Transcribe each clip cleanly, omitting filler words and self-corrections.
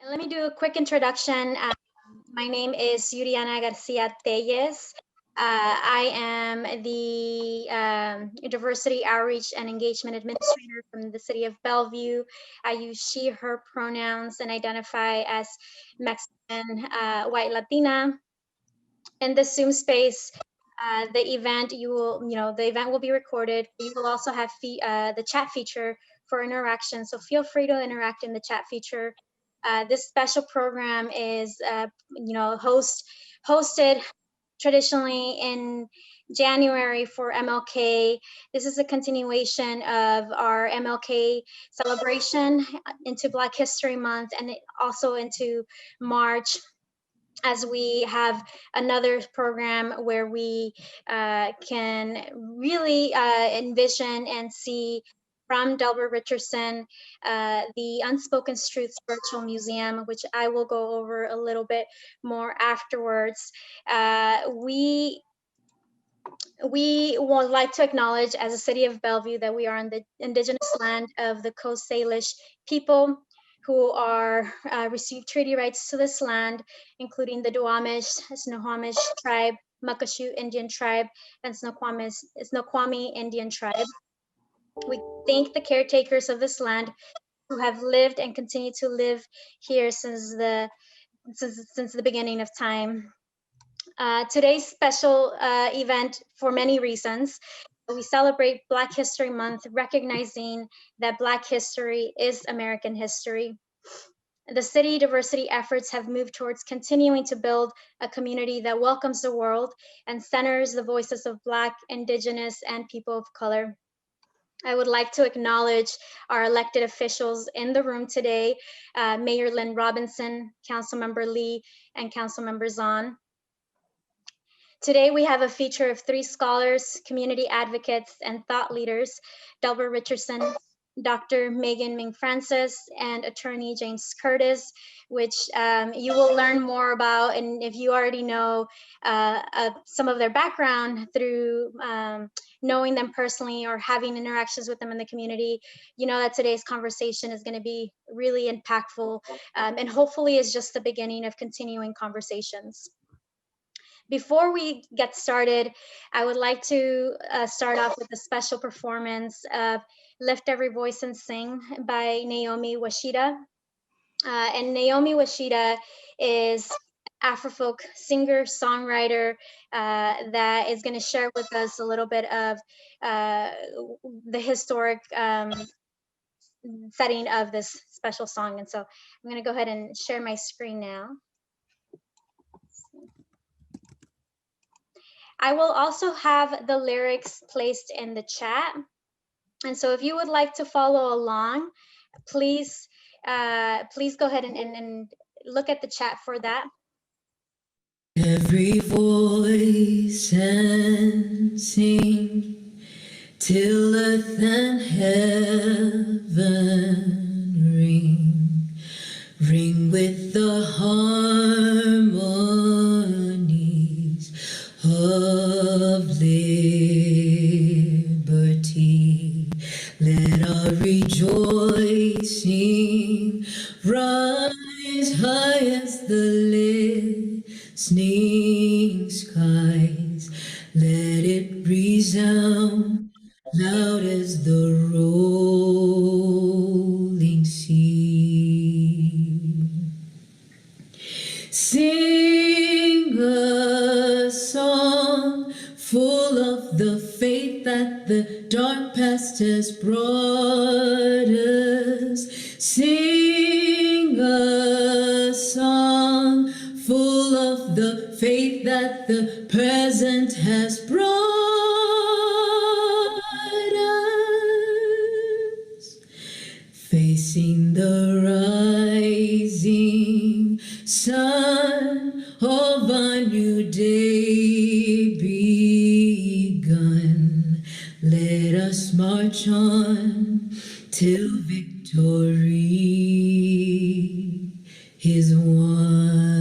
Let me do a quick introduction. My name is Yuriana Garcia Telles. I am the Diversity Outreach and Engagement Administrator from the city of Bellevue. I use she, her pronouns and identify as Mexican, white Latina. In this Zoom space, the event the event will be recorded. You will also have the chat feature for interaction. So feel free to interact in the chat feature. This special program is, hosted traditionally in January for MLK. This is a continuation of our MLK celebration into Black History Month and also into March, as we have another program where we can really envision and see from Delbert Richardson, the Unspoken Truths Virtual Museum, which I will go over a little bit more afterwards. We would like to acknowledge as a city of Bellevue that we are on the indigenous land of the Coast Salish people, who are received treaty rights to this land, including the Duwamish, Snoqualmish tribe, Muckleshoot Indian tribe, and Snoqualmie Indian tribe. We thank the caretakers of this land who have lived and continue to live here since the beginning of time. Today's special event, for many reasons, we celebrate Black History Month, recognizing that Black history is American history. The city diversity efforts have moved towards continuing to build a community that welcomes the world and centers the voices of Black, Indigenous, and people of color. I would like to acknowledge our elected officials in the room today, Mayor Lynn Robinson, Councilmember Lee, and Councilmember Zahn. Today, we have a feature of 3 scholars, community advocates, and thought leaders, Delbert Richardson, Dr. Megan Ming Francis, and attorney James Curtis, which you will learn more about. And if you already know some of their background through knowing them personally or having interactions with them in the community, you know that today's conversation is going to be really impactful, and hopefully is just the beginning of continuing conversations. Before we get started, I would like to start off with a special performance of Lift Every Voice and Sing by Naomi Washida. And Naomi Washida is Afrofolk singer, songwriter that is going to share with us a little bit of the historic setting of this special song. And so I'm going to go ahead and share my screen now. I will also have the lyrics placed in the chat. And so if you would like to follow along, please go ahead and look at the chat for that. Every voice and sing till earth and heaven ring with the harmonies of liberty. Let our rejoicing rise high as the listening skies. Let it resound loud as the rolling sea. Sing a song full of the faith that the dark past has brought us. Sing a song full of the faith that the present has brought us. Facing the rising sun of a new day begun, let us march on till victory is won.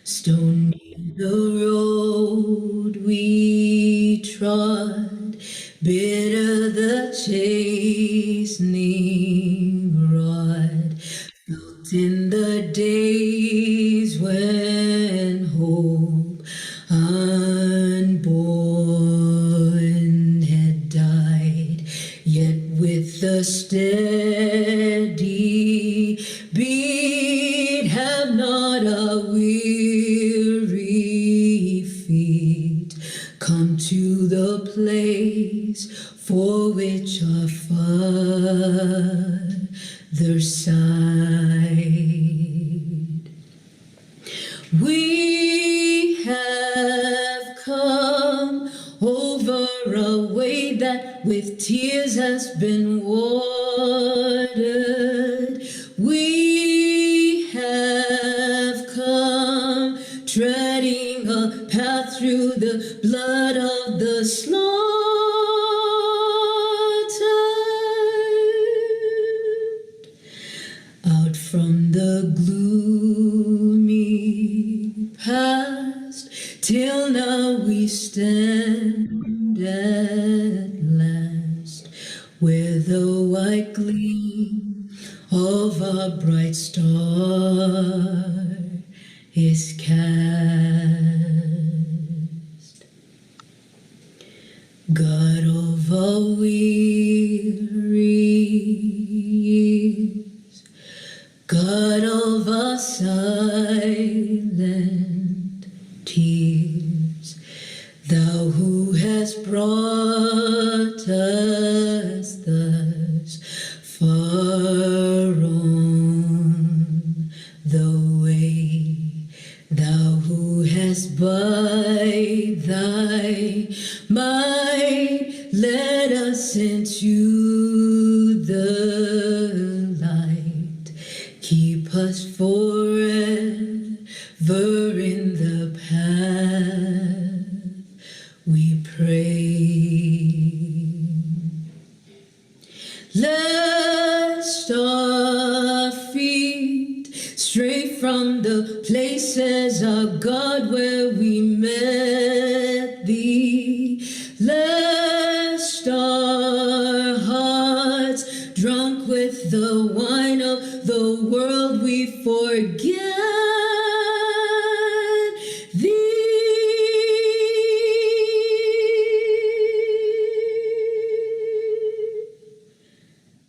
Stony the road we trod, bitter the chastening rod. in the days when hope unborn had died, yet with the steady beat have not a weary feet come to the place for which our Father sighed. We have come over a way that with tears has been watered. We have come treading a path through the blood of the slaughtered. Out from the gloomy past, till now we stand at last, where the white gleam of a bright star is cast. God of all wearies, God of our silent tears, thou who hast brought us thus far on the way, thou who hast by thy might led us into the light, keep us forever in the path, we pray. Lest our feet stray from the places of God where we met thee, lest our hearts drunk with the wine of the world we forget thee.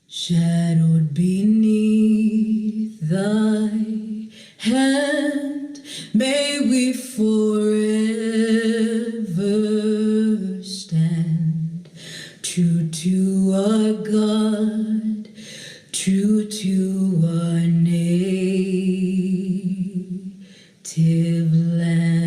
Shadowed beneath thy hand, may we forever stand, true to our God, true to our native land.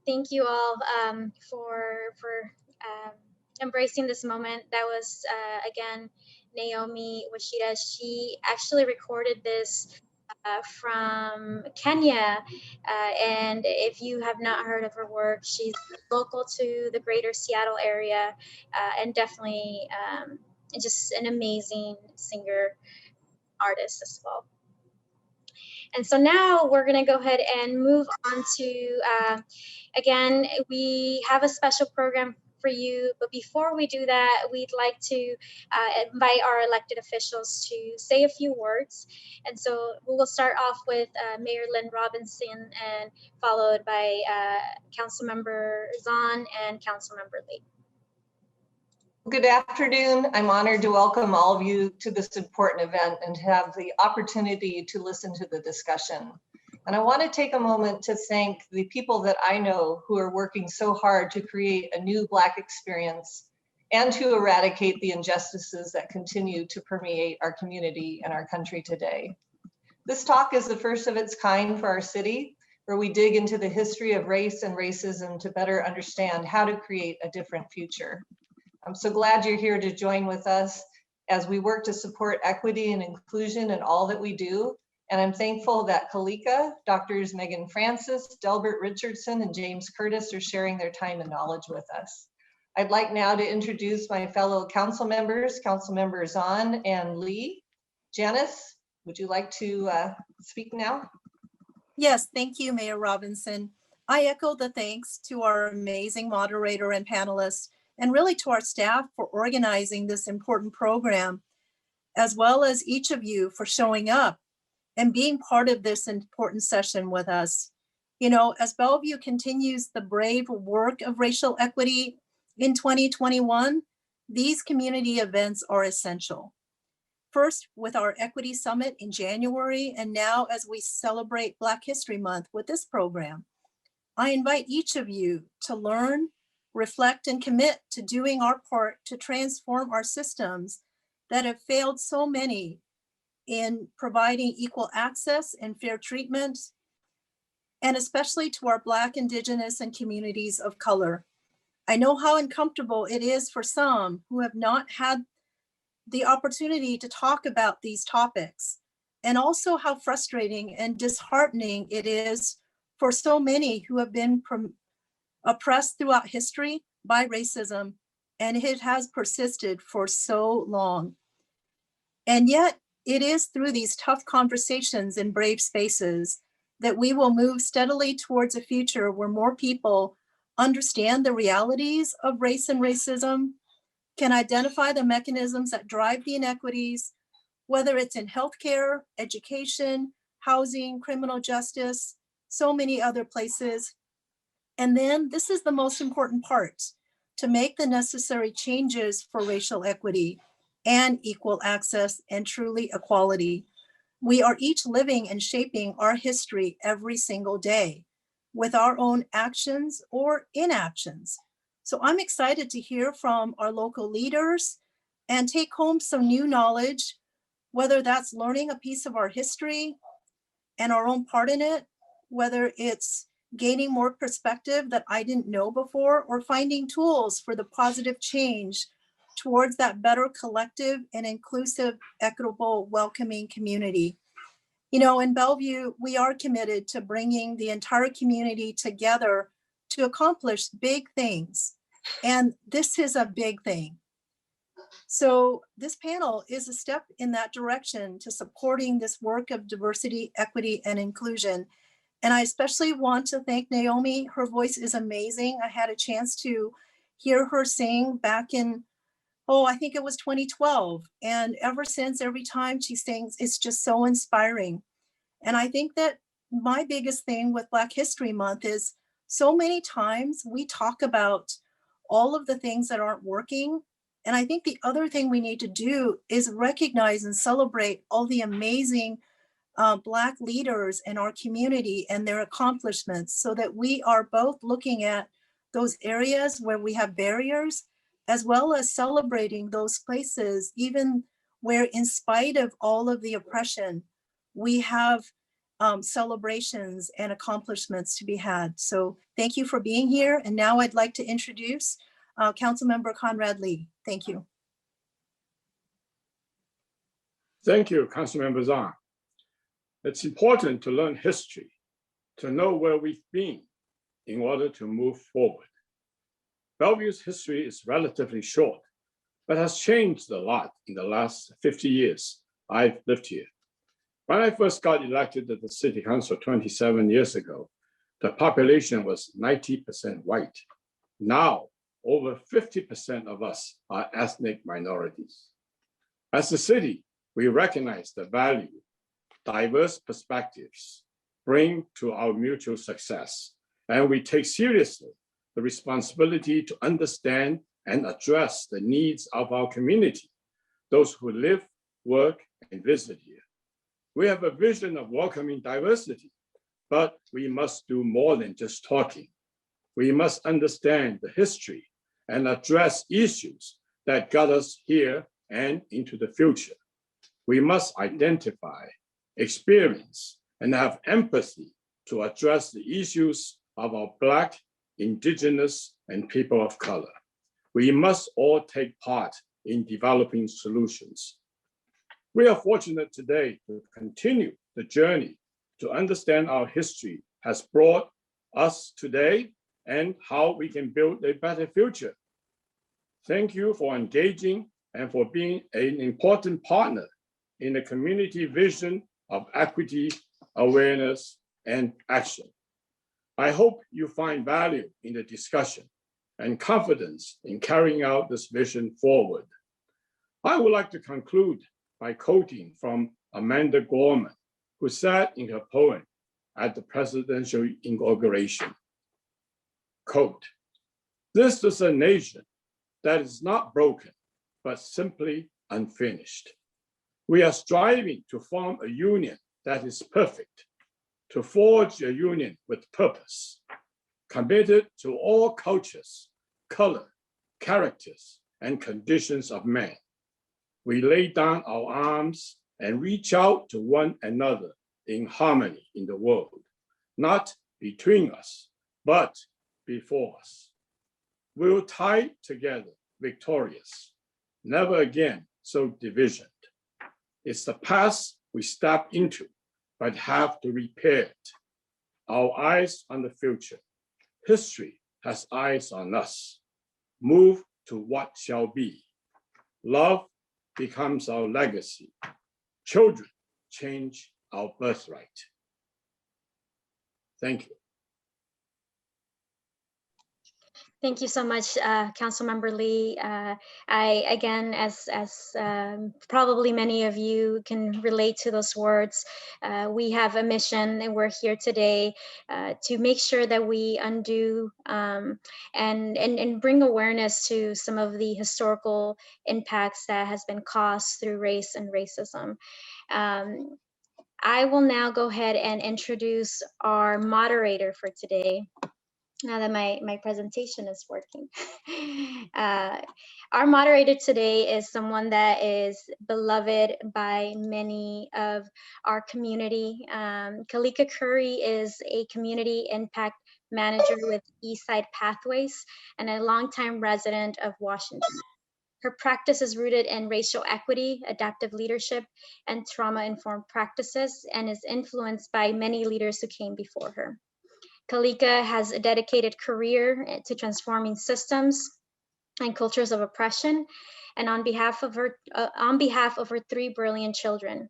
Thank you all for embracing this moment. That was again Naomi Washida. She actually recorded this from Kenya, and if you have not heard of her work, she's local to the greater Seattle area, and definitely just an amazing singer, artist as well. And so now we're going to go ahead and move on to, again, we have a special program for you. But before we do that, we'd like to invite our elected officials to say a few words. And so we will start off with Mayor Lynn Robinson, and followed by Councilmember Zahn and Councilmember Lee. Good afternoon. I'm honored to welcome all of you to this important event and to have the opportunity to listen to the discussion. And I want to take a moment to thank the people that I know who are working so hard to create a new Black experience and to eradicate the injustices that continue to permeate our community and our country today. This talk is the first of its kind for our city, where we dig into the history of race and racism to better understand how to create a different future. I'm so glad you're here to join with us as we work to support equity and inclusion in all that we do. And I'm thankful that Kalika, Drs. Megan Francis, Delbert Richardson, and James Curtis are sharing their time and knowledge with us. I'd like now to introduce my fellow council members, Councilmember Zahn and Lee. Janice, would you like to speak now? Yes, thank you, Mayor Robinson. I echo the thanks to our amazing moderator and panelists, and really to our staff for organizing this important program, as well as each of you for showing up and being part of this important session with us. You know, as Bellevue continues the brave work of racial equity in 2021, these community events are essential. First, with our Equity Summit in January, and now as we celebrate Black History Month with this program, I invite each of you to learn, reflect, and commit to doing our part to transform our systems that have failed so many in providing equal access and fair treatment, and especially to our Black, Indigenous, and communities of color. I know how uncomfortable it is for some who have not had the opportunity to talk about these topics, and also how frustrating and disheartening it is for so many who have been oppressed throughout history by racism, and it has persisted for so long. And yet, it is through these tough conversations in brave spaces that we will move steadily towards a future where more people understand the realities of race and racism, can identify the mechanisms that drive the inequities, whether it's in healthcare, education, housing, criminal justice, so many other places. And then this is the most important part, to make the necessary changes for racial equity and equal access and truly equality. We are each living and shaping our history every single day with our own actions or inactions. So I'm excited to hear from our local leaders and take home some new knowledge, whether that's learning a piece of our history and our own part in it, whether it's gaining more perspective that I didn't know before, or finding tools for the positive change towards that better collective and inclusive, equitable, welcoming community. You know, in Bellevue, we are committed to bringing the entire community together to accomplish big things. And this is a big thing. So this panel is a step in that direction to supporting this work of diversity, equity, and inclusion. And I especially want to thank Naomi. Her voice is amazing. I had a chance to hear her sing back in, I think it was 2012. And ever since, every time she sings, it's just so inspiring. And I think that my biggest thing with Black History Month is so many times we talk about all of the things that aren't working. And I think the other thing we need to do is recognize and celebrate all the amazing Black leaders in our community and their accomplishments, so that we are both looking at those areas where we have barriers, as well as celebrating those places, even where, in spite of all of the oppression, we have celebrations and accomplishments to be had. So thank you for being here. And now I'd like to introduce Councilmember Conrad Lee. Thank you. Thank you, Councilmember Zhang. It's important to learn history, to know where we've been in order to move forward. Bellevue's history is relatively short, but has changed a lot in the last 50 years I've lived here. When I first got elected to the City Council 27 years ago, the population was 90% white. Now, over 50% of us are ethnic minorities. As a city, we recognize the value diverse perspectives bring to our mutual success, and we take seriously the responsibility to understand and address the needs of our community, those who live, work, and visit here. We have a vision of welcoming diversity, but we must do more than just talking. We must understand the history and address issues that got us here and into the future. We must identify, experience, and have empathy to address the issues of our Black, Indigenous, and people of color. We must all take part in developing solutions. We are fortunate today to continue the journey to understand our history has brought us today and how we can build a better future. Thank you for engaging and for being an important partner in the community vision of equity, awareness, and action. I hope you find value in the discussion and confidence in carrying out this vision forward. I would like to conclude by quoting from Amanda Gorman, who said in her poem at the presidential inauguration, quote, "This is a nation that is not broken, but simply unfinished. We are striving to form a union that is perfect, to forge a union with purpose, committed to all cultures, color, characters, and conditions of man. We lay down our arms and reach out to one another in harmony in the world, not between us, but before us. We will tie together victorious, never again so divisioned. It's the past we step into, but have to repair it. Our eyes on the future. History has eyes on us. Move to what shall be. Love becomes our legacy. Children change our birthright." Thank you. Thank you so much, Councilmember Lee. Again, as probably many of you can relate to those words, we have a mission and we're here today to make sure that we undo and bring awareness to some of the historical impacts that has been caused through race and racism. I will now go ahead and introduce our moderator for today. Now that my presentation is working. Our moderator today is someone that is beloved by many of our community. Kalika Curry is a community impact manager with Eastside Pathways and a longtime resident of Washington. Her practice is rooted in racial equity, adaptive leadership, and trauma-informed practices, and is influenced by many leaders who came before her. Kalika has a dedicated career to transforming systems and cultures of oppression, and on behalf of her 3 brilliant children,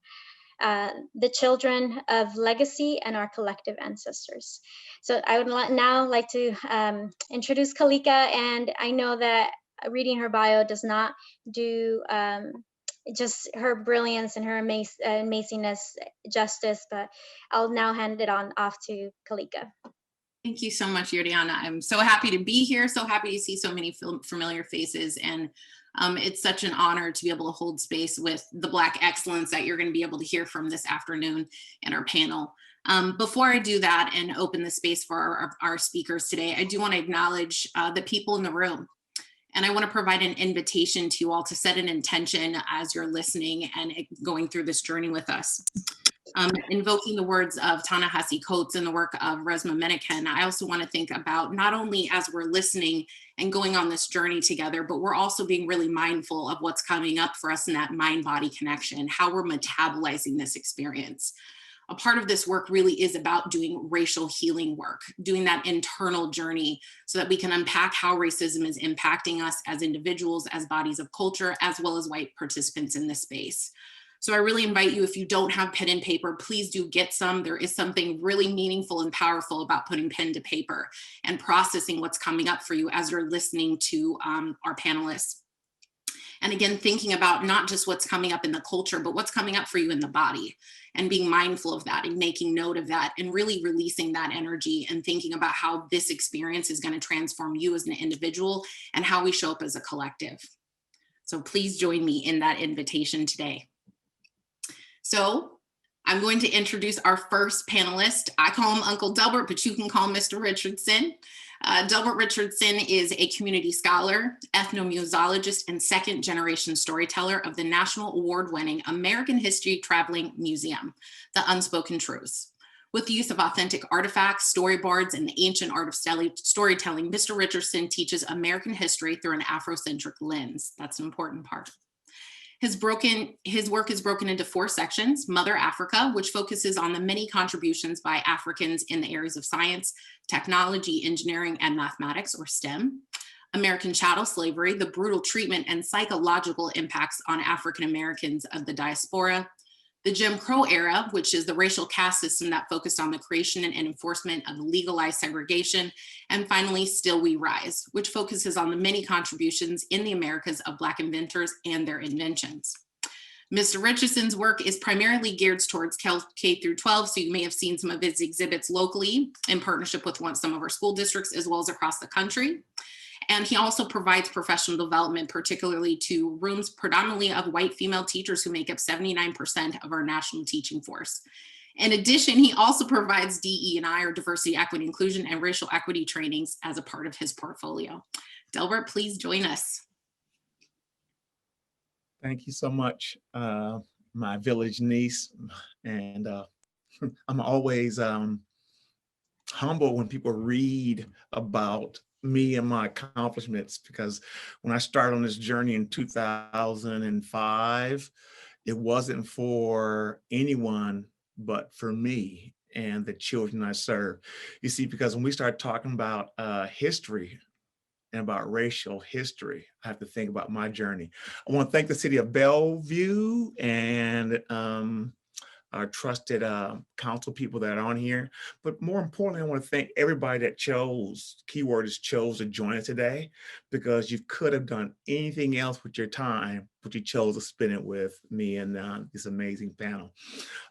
the children of legacy and our collective ancestors. So I would now like to introduce Kalika, and I know that reading her bio does not do just her brilliance and her amazingness justice, but I'll now hand it off to Kalika. Thank you so much, Yuriana. I'm so happy to be here, so happy to see so many familiar faces, and it's such an honor to be able to hold space with the Black excellence that you're going to be able to hear from this afternoon in our panel. Before I do that and open the space for our speakers today, I do want to acknowledge the people in the room. And I want to provide an invitation to you all to set an intention as you're listening and going through this journey with us. Invoking the words of Ta-Nehisi Coates and the work of Resmaa Menakem, I also want to think about not only as we're listening and going on this journey together, but we're also being really mindful of what's coming up for us in that mind-body connection, how we're metabolizing this experience. A part of this work really is about doing racial healing work, doing that internal journey so that we can unpack how racism is impacting us as individuals, as bodies of culture, as well as white participants in this space. So I really invite you, if you don't have pen and paper, please do get some. There is something really meaningful and powerful about putting pen to paper and processing what's coming up for you as you're listening to our panelists. And again, thinking about not just what's coming up in the culture, but what's coming up for you in the body, and being mindful of that and making note of that and really releasing that energy and thinking about how this experience is going to transform you as an individual and how we show up as a collective. So please join me in that invitation today. So I'm going to introduce our first panelist. I call him Uncle Delbert, but you can call him Mr. Richardson. Delbert Richardson is a community scholar, ethnomuseologist, and second-generation storyteller of the national award-winning American History Traveling Museum, The Unspoken Truths. With the use of authentic artifacts, storyboards, and the ancient art of storytelling, Mr. Richardson teaches American history through an Afrocentric lens. That's an important part. His work is broken into 4 sections: Mother Africa, which focuses on the many contributions by Africans in the areas of science, technology, engineering, and mathematics, or STEM. American Chattel Slavery, the brutal treatment and psychological impacts on African Americans of the diaspora. the Jim Crow era, which is the racial caste system that focused on the creation and enforcement of legalized segregation. And finally, Still We Rise, which focuses on the many contributions in the Americas of Black inventors and their inventions. Mr. Richardson's work is primarily geared towards K through 12, so you may have seen some of his exhibits locally in partnership with some of our school districts as well as across the country. And he also provides professional development, particularly to rooms predominantly of white female teachers who make up 79% of our national teaching force. In addition, he also provides DE&I, or diversity, equity, inclusion, and racial equity trainings as a part of his portfolio. Delbert, please join us. Thank you so much, my village niece. And I'm always humble when people read about me and my accomplishments, because when I started on this journey in 2005, it wasn't for anyone but for me and the children I serve. You see, because when we start talking about history and about racial history, I have to think about my journey. I want to thank the city of Bellevue and our trusted council people that are on here. But more importantly, I want to thank everybody that chose, keyword is chose, to join us today, because you could have done anything else with your time, but you chose to spend it with me and this amazing panel.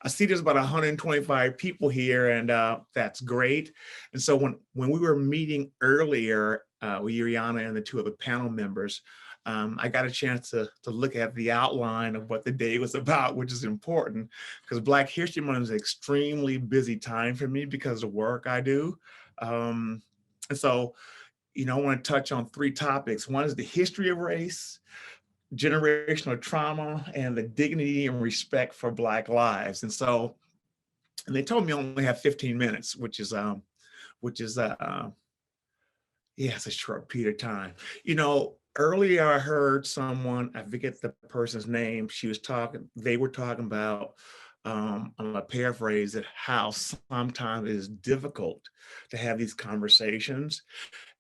I see there's about 125 people here, and that's great. And so when we were meeting earlier with Yuriana and the two other panel members, I got a chance to look at the outline of what the day was about, which is important because Black History Month is an extremely busy time for me because of the work I do. And so, you know, I want to touch on three topics. One is the history of race, generational trauma, and the dignity and respect for Black lives. And so, and they told me I only have 15 minutes, which is yeah, it's a short period of time. You know, earlier I heard someone, I forget the person's name, they were talking about, I'm gonna paraphrase it, how sometimes it is difficult to have these conversations.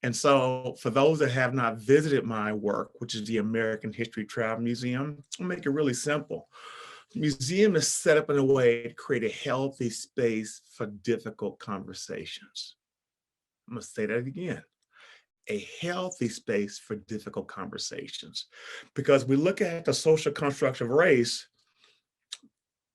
And so for those that have not visited my work, which is the American History Travel Museum, I'll make it really simple. The museum is set up in a way to create a healthy space for difficult conversations. I'm gonna say that again. A healthy space for difficult conversations. Because we look at the social construct of race,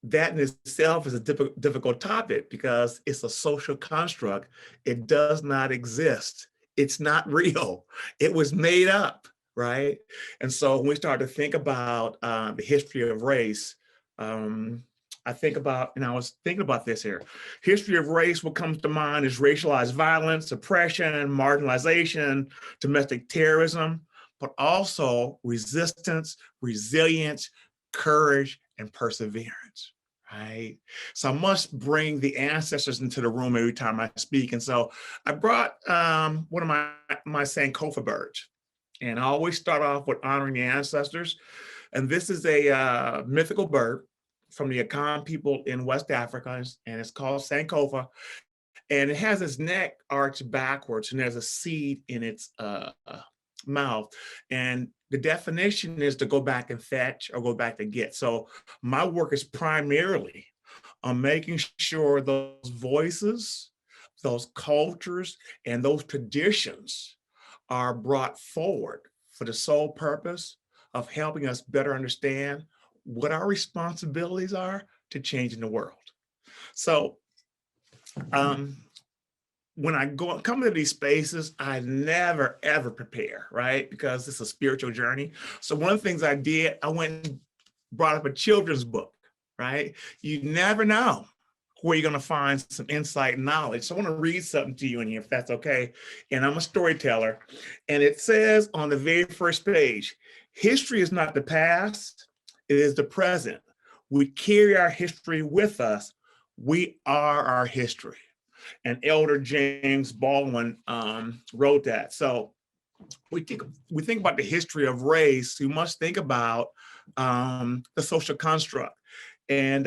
that in itself is a difficult topic because it's a social construct. It does not exist. It's not real. It was made up, right? And so when we start to think about the history of race, I think about, and I was thinking about this here. History of race, what comes to mind is racialized violence, oppression, marginalization, domestic terrorism, but also resistance, resilience, courage, and perseverance, right? So I must bring the ancestors into the room every time I speak. And so I brought one of my Sankofa birds. And I always start off with honoring the ancestors. And this is a mythical bird from the Akan people in West Africa, and it's called Sankofa. And it has its neck arched backwards, and there's a seed in its mouth. And the definition is to go back and fetch or go back to get. So my work is primarily on making sure those voices, those cultures, and those traditions are brought forward for the sole purpose of helping us better understand what our responsibilities are to changing the world. So when I come into these spaces, I never, ever prepare, right? Because it's a spiritual journey. So one of the things I did, I went and brought up a children's book, right? You never know where you're gonna find some insight and knowledge. So I wanna read something to you in here, if that's okay. And I'm a storyteller. And it says on the very first page, history is not the past, it is the present. We carry our history with us. We are our history. And Elder James Baldwin wrote that. So we think about the history of race, we must think about the social construct. And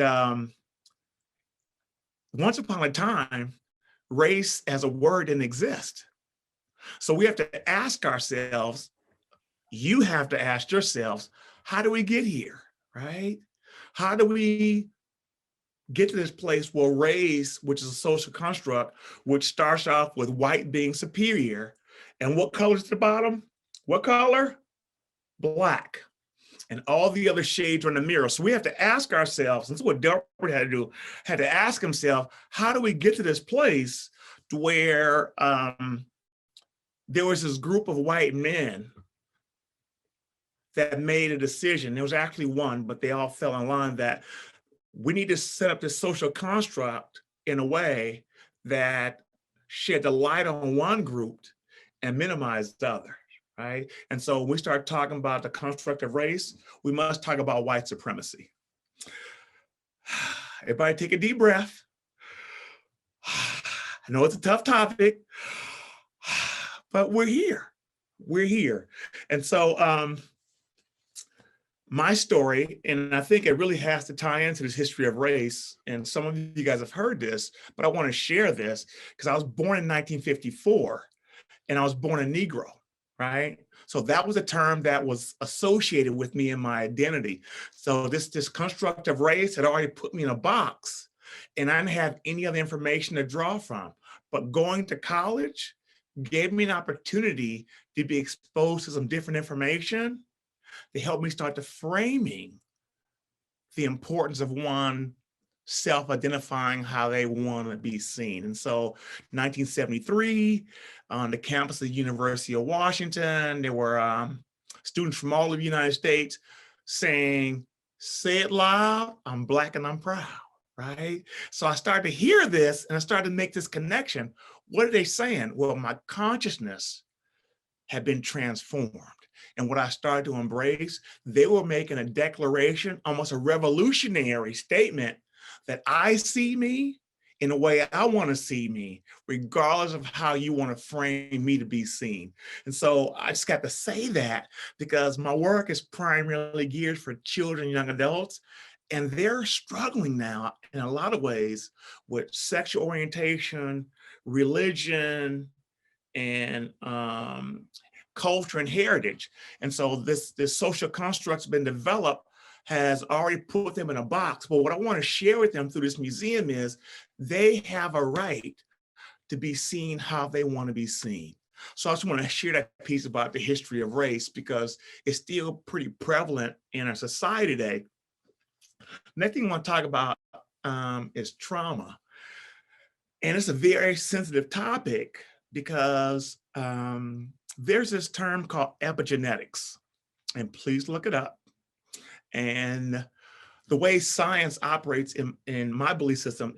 once upon a time, race as a word didn't exist. So we have to ask ourselves, you have to ask yourselves, how do we get here, right? How do we get to this place where race, which is a social construct, which starts off with white being superior. And what color is the bottom? What color? Black. And all the other shades are in the mirror. So we have to ask ourselves, this is what Delbert had to do, had to ask himself, how do we get to this place to where there was this group of white men that made a decision. There was actually one, but they all fell in line that we need to set up this social construct in a way that shed the light on one group and minimize the other, right? And so when we start talking about the construct of race, we must talk about white supremacy. Everybody take a deep breath. I know it's a tough topic, but we're here. We're here. And so my story, and I think it really has to tie into this history of race, and some of you guys have heard this, but I want to share this because I was born in 1954 and I was born a Negro, right? So that was a term that was associated with me and my identity. So this construct of race had already put me in a box and I didn't have any other information to draw from. But going to college gave me an opportunity to be exposed to some different information to help me start to framing the importance of one self-identifying how they want to be seen. And so 1973, on the campus of the University of Washington, there were students from all over the United States saying, say it loud, I'm Black and I'm proud, right? So I started to hear this and I started to make this connection. What are they saying? Well, my consciousness had been transformed. And what I started to embrace, they were making a declaration, almost a revolutionary statement that I see me in the way I want to see me, regardless of how you want to frame me to be seen. And so I just got to say that because my work is primarily geared for children and young adults, and they're struggling now in a lot of ways with sexual orientation, religion, and culture and heritage. And so this social construct's been developed, has already put them in a box. But what I want to share with them through this museum is they have a right to be seen how they want to be seen. So I just want to share that piece about the history of race because it's still pretty prevalent in our society today. Next thing I want to talk about is trauma. And it's a very sensitive topic because there's this term called epigenetics, and please look it up. And the way science operates in my belief system,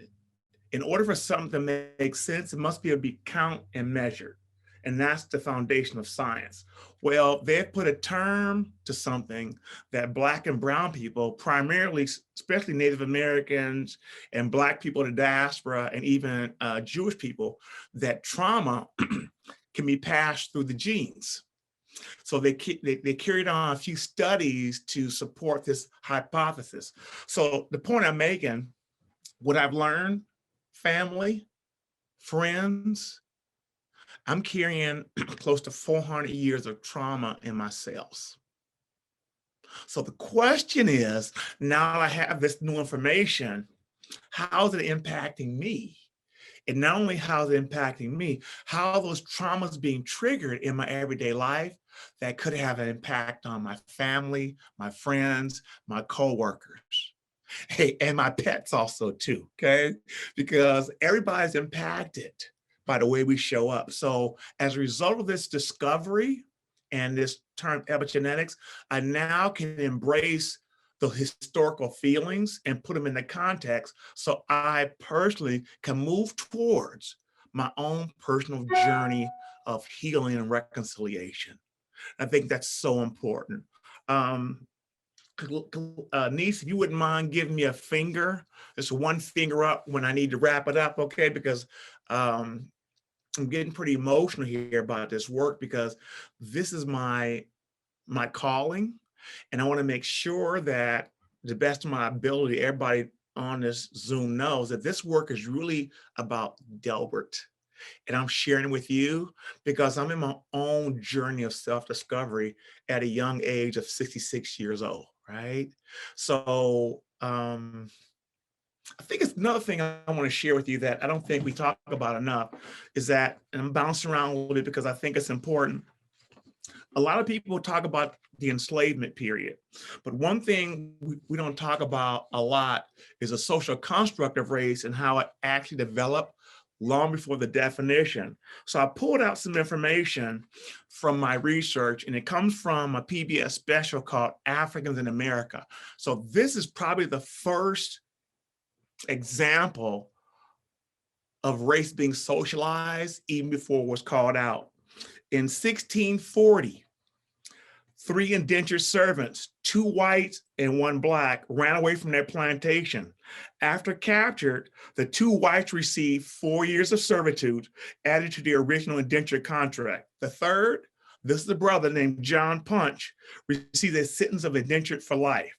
in order for something to make sense, it must be able to be counted and measured. And that's the foundation of science. Well, they've put a term to something that Black and brown people, primarily, especially Native Americans and Black people in the diaspora, and even Jewish people, that trauma can be passed through the genes. So they carried on a few studies to support this hypothesis. So the point I'm making, what I've learned, family, friends, I'm carrying close to 400 years of trauma in my cells. So the question is, now I have this new information, how's it impacting me? And not only how's it impacting me, how are those traumas being triggered in my everyday life that could have an impact on my family, my friends, my coworkers, hey, and my pets also too, okay? Because everybody's impacted by the way we show up. So as a result of this discovery and this term epigenetics, I now can embrace the historical feelings and put them in the context so I personally can move towards my own personal journey of healing and reconciliation. I think that's so important. Niece, if you wouldn't mind giving me a finger, just one finger up when I need to wrap it up, okay? Because I'm getting pretty emotional here about this work because this is my calling. And I want to make sure that to the best of my ability, everybody on this Zoom knows that this work is really about Delbert. And I'm sharing it with you because I'm in my own journey of self-discovery at a young age of 66 years old, right? So I think it's another thing I want to share with you that I don't think we talk about enough is that, and I'm bouncing around a little bit because I think it's important. A lot of people talk about the enslavement period, but one thing we don't talk about a lot is a social construct of race and how it actually developed long before the definition. So I pulled out some information from my research, and it comes from a PBS special called Africans in America. So this is probably the first example of race being socialized even before it was called out. In 1640, 3 indentured servants, 2 white and 1 black, ran away from their plantation. After captured, the 2 whites received 4 years of servitude added to the original indentured contract. The third, this is a brother named John Punch, received a sentence of indentured for life.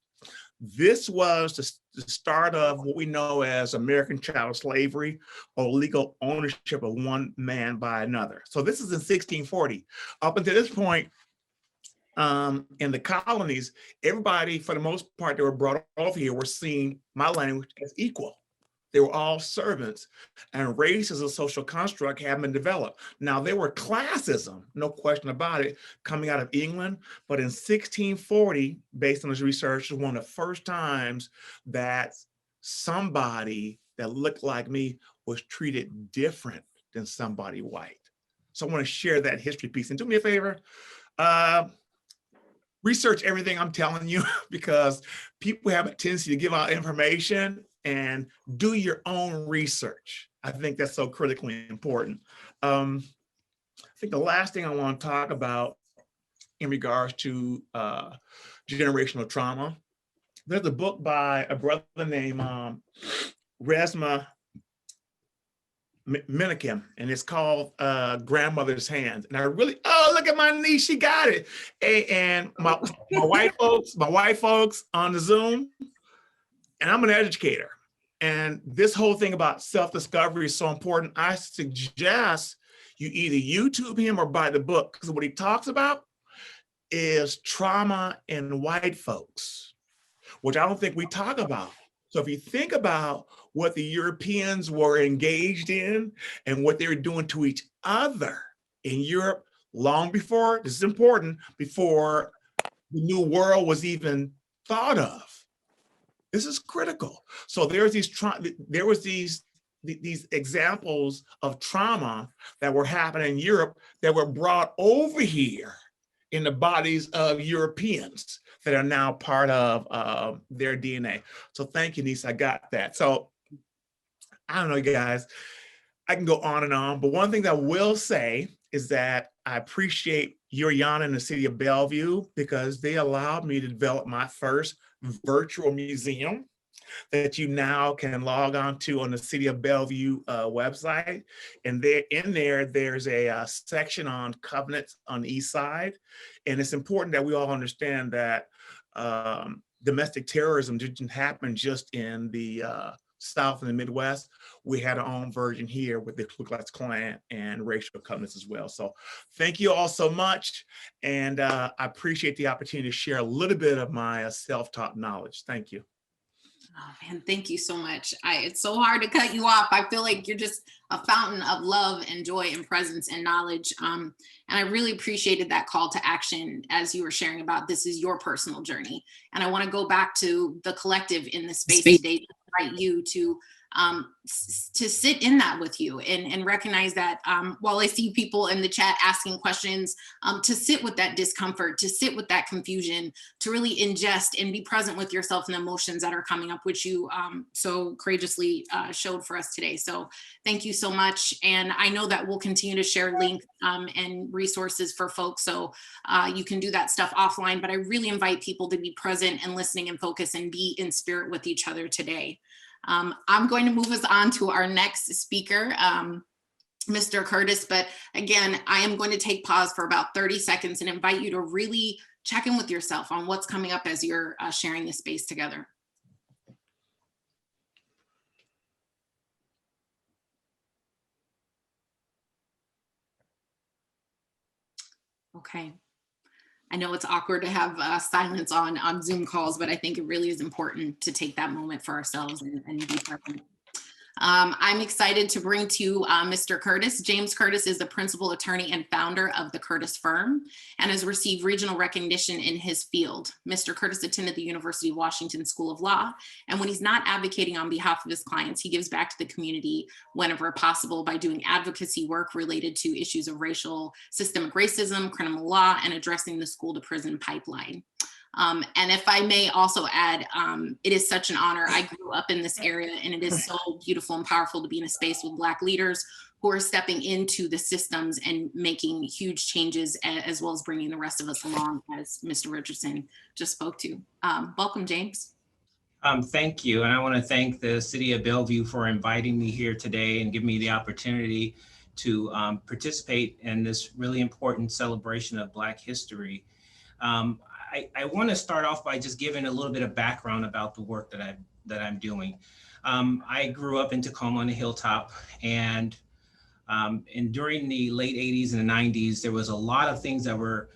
This was the start of what we know as American chattel slavery, or legal ownership of one man by another. So this is in 1640. Up until this point, in the colonies, everybody, for the most part, that were brought over here were seeing my language as equal. They were all servants, and race as a social construct had been developed. Now, there were classism, no question about it, coming out of England, but in 1640, based on this research, was one of the first times that somebody that looked like me was treated different than somebody white. So I want to share that history piece. And do me a favor, research everything I'm telling you, because people have a tendency to give out information, and do your own research. I think that's so critically important. I think the last thing I want to talk about in regards to generational trauma, there's a book by a brother named Resma Minikim, and it's called Grandmother's Hands. And I really, oh, look at my niece, she got it. And my white folks on the Zoom, and I'm an educator. And this whole thing about self-discovery is so important. I suggest you either YouTube him or buy the book, because what he talks about is trauma in white folks, which I don't think we talk about. So if you think about what the Europeans were engaged in and what they were doing to each other in Europe long before, this is important, before the New World was even thought of. This is critical. So there was these examples of trauma that were happening in Europe that were brought over here in the bodies of Europeans that are now part of their DNA. So thank you, niece, I got that. So I don't know, guys, I can go on and on, but one thing that I will say is that I appreciate Yana and the city of Bellevue, because they allowed me to develop my first virtual museum that you now can log on to on the City of Bellevue website. And there's a section on covenants on the east side. And it's important that we all understand that domestic terrorism didn't happen just in the South and the Midwest. We had our own version here with the Ku Klux Klan and racial covenants as well. So thank you all so much. And I appreciate the opportunity to share a little bit of my self-taught knowledge. Thank you. Oh man, thank you so much. It's so hard to cut you off. I feel like you're just a fountain of love and joy and presence and knowledge. And I really appreciated that call to action as you were sharing about this is your personal journey. And I want to go back to the collective in the space today to invite you to sit in that with you and recognize that while I see people in the chat asking questions, to sit with that discomfort, to sit with that confusion, to really ingest and be present with yourself and the emotions that are coming up, which you so courageously showed for us today. So thank you so much. And I know that we'll continue to share links and resources for folks. So you can do that stuff offline, but I really invite people to be present and listening and focus and be in spirit with each other today. I'm going to move us on to our next speaker, Mr. Curtis. But again, I am going to take pause for about 30 seconds and invite you to really check in with yourself on what's coming up as you're sharing this space together. Okay. I know it's awkward to have silence on Zoom calls, but I think it really is important to take that moment for ourselves and be present. I'm excited to bring to Mr. Curtis. James Curtis is the principal attorney and founder of the Curtis firm and has received regional recognition in his field. Mr. Curtis attended the University of Washington School of Law, and when he's not advocating on behalf of his clients, he gives back to the community whenever possible by doing advocacy work related to issues of racial, systemic racism, criminal law, and addressing the school to prison pipeline. And if I may also add, it is such an honor. I grew up in this area, and it is so beautiful and powerful to be in a space with Black leaders who are stepping into the systems and making huge changes, as well as bringing the rest of us along, as Mr. Richardson just spoke to. Welcome, James. Thank you. And I want to thank the City of Bellevue for inviting me here today and giving me the opportunity to participate in this really important celebration of Black history. I want to start off by just giving a little bit of background about the work that I'm doing. I grew up in Tacoma on the hilltop, and during the late 80s and the 90s, there was a lot of things that were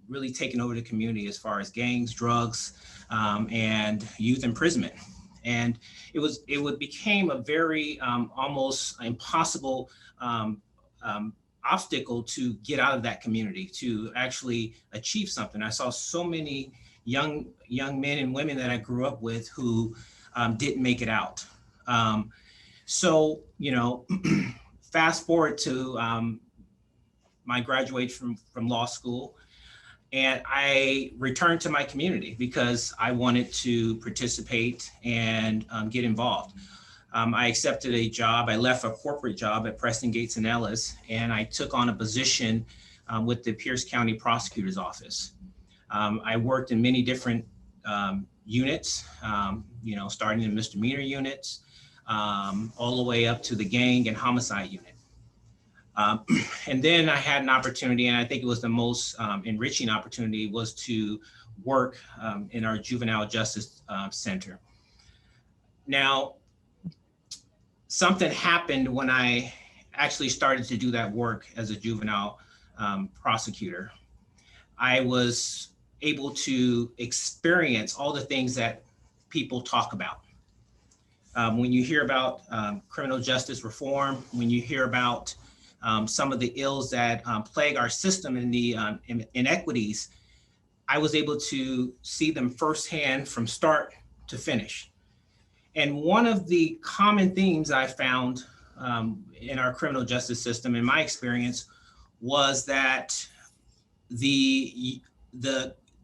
really taking over the community as far as gangs, drugs, and youth imprisonment. And it became a very almost impossible obstacle to get out of that community, to actually achieve something. I saw so many young men and women that I grew up with who didn't make it out. So, you know, fast forward to my graduation from law school, and I returned to my community because I wanted to participate and get involved. I accepted a job. I left a corporate job at Preston Gates and Ellis, and I took on a position with the Pierce County Prosecutor's Office. I worked in many different units, you know, starting in misdemeanor units, all the way up to the gang and homicide unit. And then I had an opportunity, and I think it was the most enriching opportunity, was to work in our Juvenile Justice Center. Now, something happened when I actually started to do that work as a juvenile prosecutor. I was able to experience all the things that people talk about. When you hear about criminal justice reform, when you hear about some of the ills that plague our system and the inequities, I was able to see them firsthand from start to finish. And one of the common themes I found in our criminal justice system, in my experience, was that the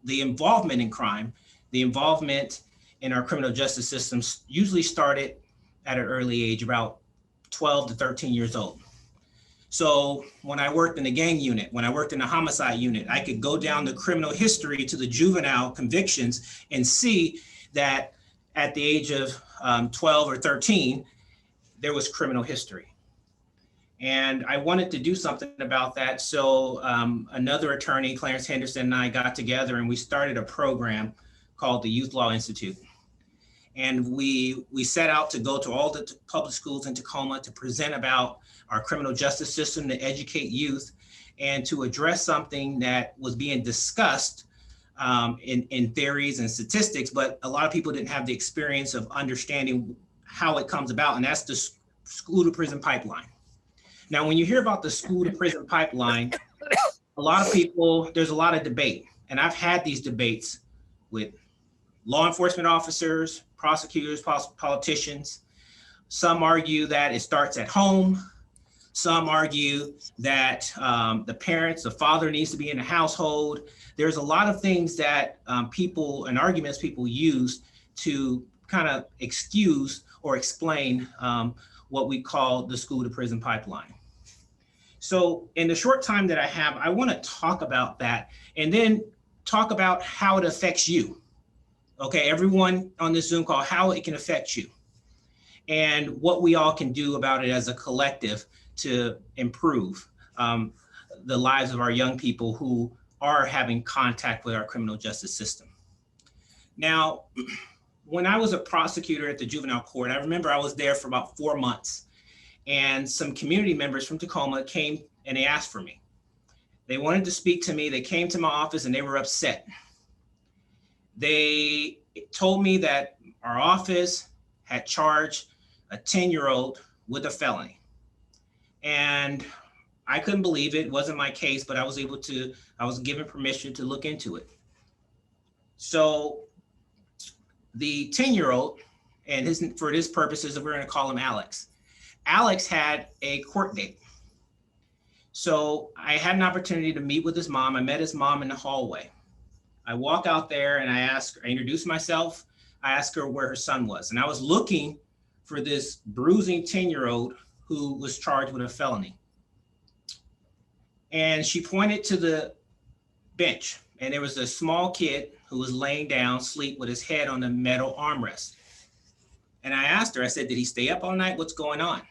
involvement in crime, the involvement in our criminal justice systems usually started at an early age, about 12 to 13 years old. So when I worked in the gang unit, when I worked in the homicide unit, I could go down the criminal history to the juvenile convictions and see that at the age of 12 or 13, there was criminal history. And I wanted to do something about that. So another attorney, Clarence Henderson, and I got together and we started a program called the Youth Law Institute. And we set out to go to all the public schools in Tacoma to present about our criminal justice system, to educate youth, and to address something that was being discussed in theories and statistics, but a lot of people didn't have the experience of understanding how it comes about, and that's the school to prison pipeline. Now, when you hear about the school to prison pipeline, a lot of people, there's a lot of debate, and I've had these debates with law enforcement officers, prosecutors, politicians. Some argue that it starts at home. Some argue that the parents, the father needs to be in the household. There's a lot of things that people and arguments people use to kind of excuse or explain what we call the school to prison pipeline. So in the short time that I have, I want to talk about that and then talk about how it affects you. Okay, everyone on this Zoom call, how it can affect you and what we all can do about it as a collective to improve the lives of our young people who are having contact with our criminal justice system. Now, when I was a prosecutor at the juvenile court, I remember I was there for about 4 months, and some community members from Tacoma came and they asked for me. They wanted to speak to me. They came to my office and they were upset. They told me that our office had charged a 10-year-old with a felony. And I couldn't believe it. It wasn't my case, but I was given permission to look into it. So the 10-year-old, and for his purposes, we're going to call him Alex. Alex had a court date. So I had an opportunity to meet with his mom. I met his mom in the hallway. I walk out there and I introduced myself. I asked her where her son was. And I was looking for this bruising 10-year-old who was charged with a felony. And she pointed to the bench, and there was a small kid who was laying down, asleep with his head on the metal armrest. And I asked her, I said, did he stay up all night? What's going on?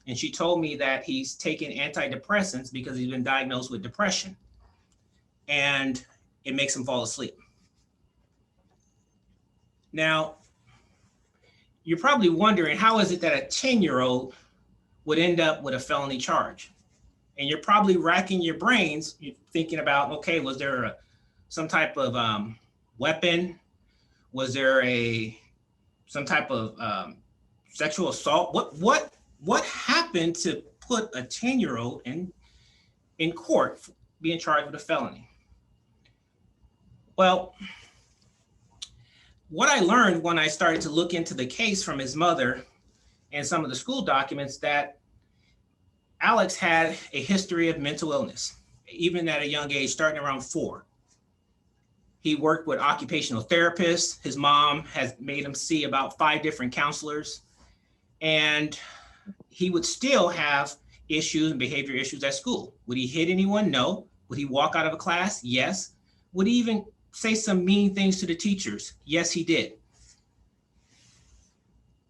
And she told me that he's taking antidepressants because he's been diagnosed with depression. And it makes him fall asleep. Now, you're probably wondering, how is it that a 10-year-old would end up with a felony charge? And you're probably racking your brains, you're thinking about, okay, was there some type of weapon? Was there some type of sexual assault? What happened to put a 10-year-old in court being charged with a felony? Well, what I learned when I started to look into the case from his mother and some of the school documents, that Alex had a history of mental illness, even at a young age, starting around 4. He worked with occupational therapists. His mom has made him see about 5 different counselors. And he would still have issues and behavior issues at school. Would he hit anyone? No. Would he walk out of a class? Yes. Would he even say some mean things to the teachers? Yes, he did.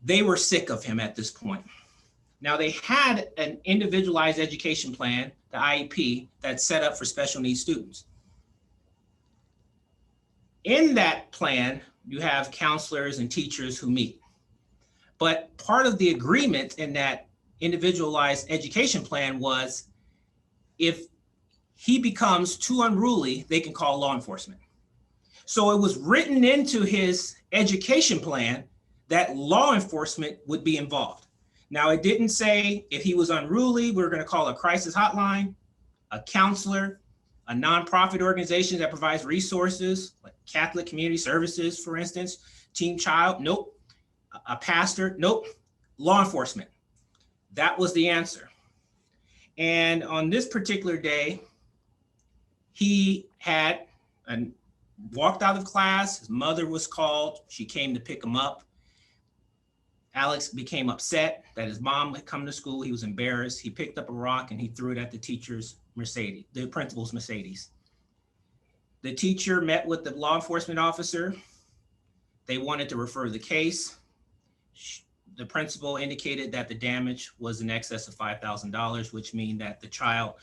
They were sick of him at this point. Now, they had an individualized education plan, the IEP, that's set up for special needs students. In that plan, you have counselors and teachers who meet. But part of the agreement in that individualized education plan was, if he becomes too unruly, they can call law enforcement. So it was written into his education plan that law enforcement would be involved. Now, it didn't say if he was unruly, we're going to call a crisis hotline, a counselor, a nonprofit organization that provides resources, like Catholic Community Services, for instance, Team Child, nope. A pastor, nope. Law enforcement. That was the answer. And on this particular day, he had walked out of class. His mother was called. She came to pick him up. Alex became upset that his mom had come to school. He was embarrassed. He picked up a rock and he threw it at the teacher's Mercedes, the principal's Mercedes. The teacher met with the law enforcement officer. They wanted to refer the case. The principal indicated that the damage was in excess of $5,000, which means that the child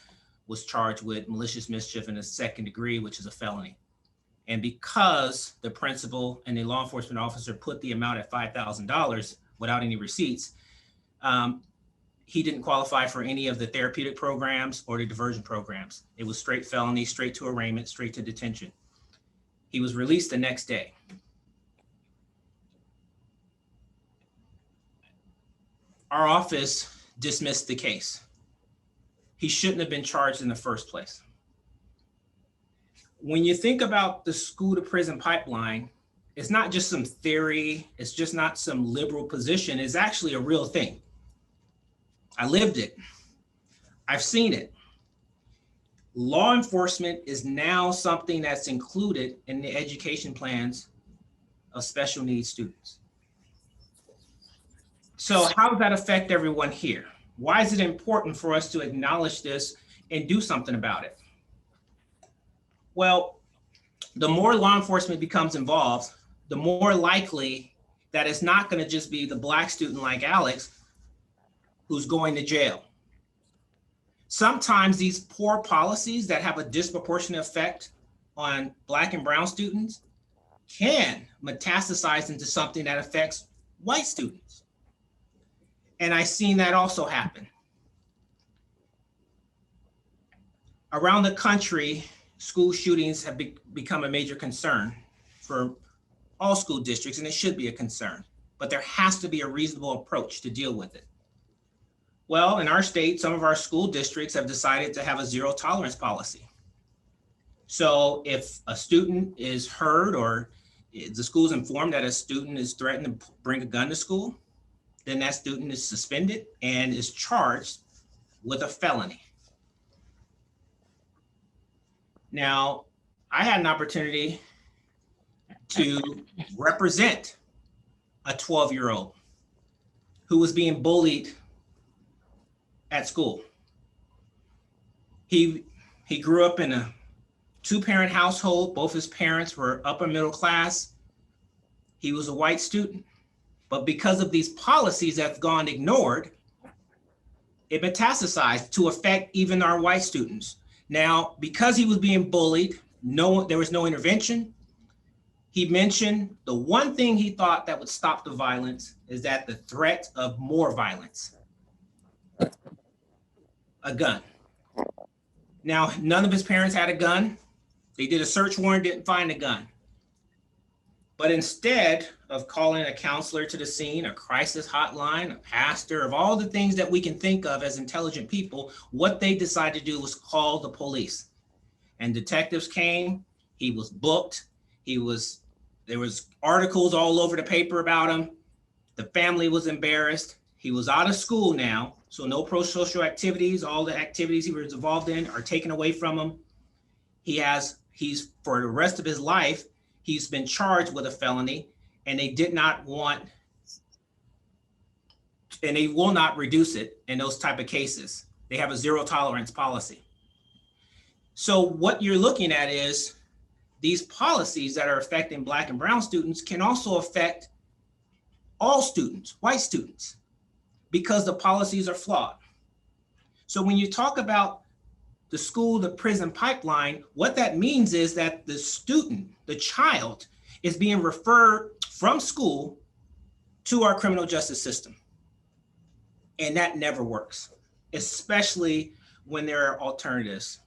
was charged with malicious mischief in the 2nd degree, which is a felony. And because the principal and the law enforcement officer put the amount at $5,000 without any receipts, he didn't qualify for any of the therapeutic programs or the diversion programs. It was straight felony, straight to arraignment, straight to detention. He was released the next day. Our office dismissed the case. He shouldn't have been charged in the first place. When you think about the school to prison pipeline, it's not just some theory, it's just not some liberal position, it's actually a real thing. I lived it. I've seen it. Law enforcement is now something that's included in the education plans of special needs students. So how does that affect everyone here? Why is it important for us to acknowledge this and do something about it? Well, the more law enforcement becomes involved, the more likely that it's not going to just be the Black student like Alex who's going to jail. Sometimes these poor policies that have a disproportionate effect on Black and brown students can metastasize into something that affects white students. And I've seen that also happen. Around the country, school shootings have become a major concern for all school districts, and it should be a concern, but there has to be a reasonable approach to deal with it. Well, in our state, some of our school districts have decided to have a zero tolerance policy. So if a student is heard or the school is informed that a student is threatened to bring a gun to school, then that student is suspended and is charged with a felony. Now, I had an opportunity to represent a 12-year-old who was being bullied at school. He grew up in a 2-parent household. Both his parents were upper middle class. He was a white student. But because of these policies that have gone ignored, it metastasized to affect even our white students. Now, because he was being bullied, there was no intervention. He mentioned the one thing he thought that would stop the violence is that the threat of more violence, a gun. Now, none of his parents had a gun. They did a search warrant, didn't find a gun. But instead of calling a counselor to the scene, a crisis hotline, a pastor, of all the things that we can think of as intelligent people, what they decided to do was call the police. And detectives came, he was booked, there was articles all over the paper about him. The family was embarrassed. He was out of school now, so no pro-social activities, all the activities he was involved in are taken away from him. He's for the rest of his life, he's been charged with a felony, and they did not want, and they will not reduce it in those type of cases. They have a zero tolerance policy. So what you're looking at is these policies that are affecting Black and brown students can also affect all students, white students, because the policies are flawed. So when you talk about the school to prison pipeline, what that means is that the student, the child, is being referred from school to our criminal justice system. And that never works, especially when there are alternatives,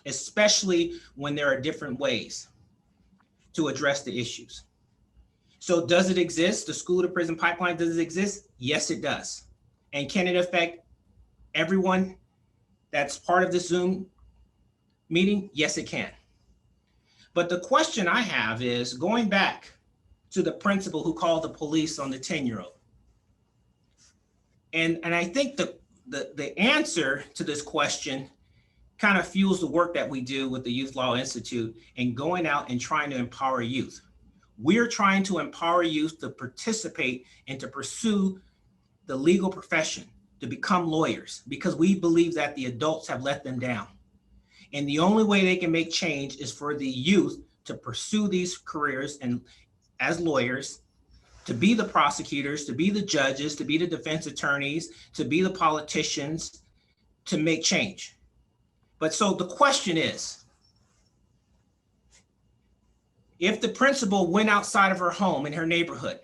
especially when there are different ways to address the issues. So does it exist? The school to prison pipeline, does it exist? Yes, it does. And can it affect everyone that's part of this Zoom meeting? Yes, it can. But the question I have is going back to the principal who called the police on the 10-year-old. And I think the answer to this question kind of fuels the work that we do with the Youth Law Institute and going out and trying to empower youth. We're trying to empower youth to participate and to pursue the legal profession, to become lawyers, because we believe that the adults have let them down. And the only way they can make change is for the youth to pursue these careers and as lawyers, to be the prosecutors, to be the judges, to be the defense attorneys, to be the politicians, to make change. But so the question is, if the principal went outside of her home in her neighborhood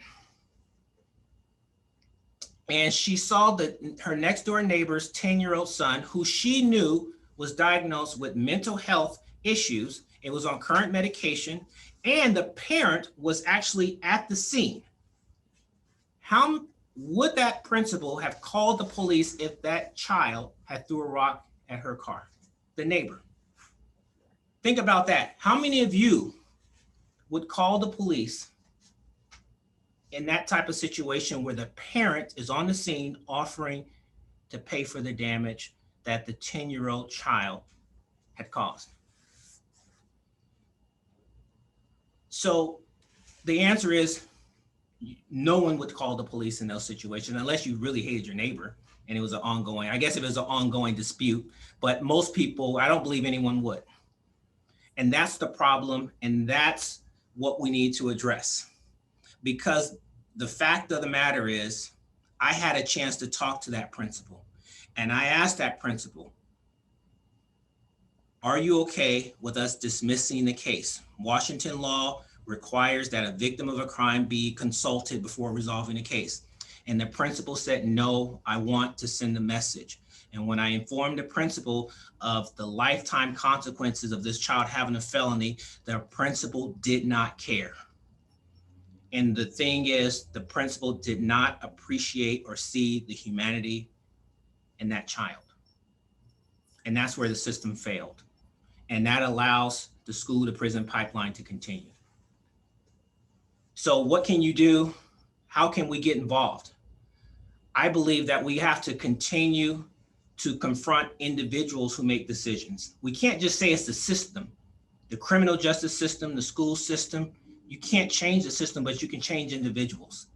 and she saw her next door neighbor's 10-year-old son, who she knew was diagnosed with mental health issues, it was on current medication, and the parent was actually at the scene, how would that principal have called the police if that child had threw a rock at her car? The neighbor. Think about that. How many of you would call the police in that type of situation where the parent is on the scene offering to pay for the damage that the 10-year-old child had caused? So the answer is no one would call the police in those situations unless you really hated your neighbor and it was an ongoing, I guess it was an ongoing dispute, but most people, I don't believe anyone would. And that's the problem, and that's what we need to address. Because the fact of the matter is, I had a chance to talk to that principal, and I asked that principal, are you okay with us dismissing the case? Washington law requires that a victim of a crime be consulted before resolving a case. And the principal said, no, I want to send a message. And when I informed the principal of the lifetime consequences of this child having a felony, the principal did not care. And the thing is, the principal did not appreciate or see the humanity in that child. And that's where the system failed. And that allows the school to prison pipeline to continue. So what can you do? How can we get involved? I believe that we have to continue to confront individuals who make decisions. We can't just say it's the system, the criminal justice system, the school system. You can't change the system, but you can change individuals.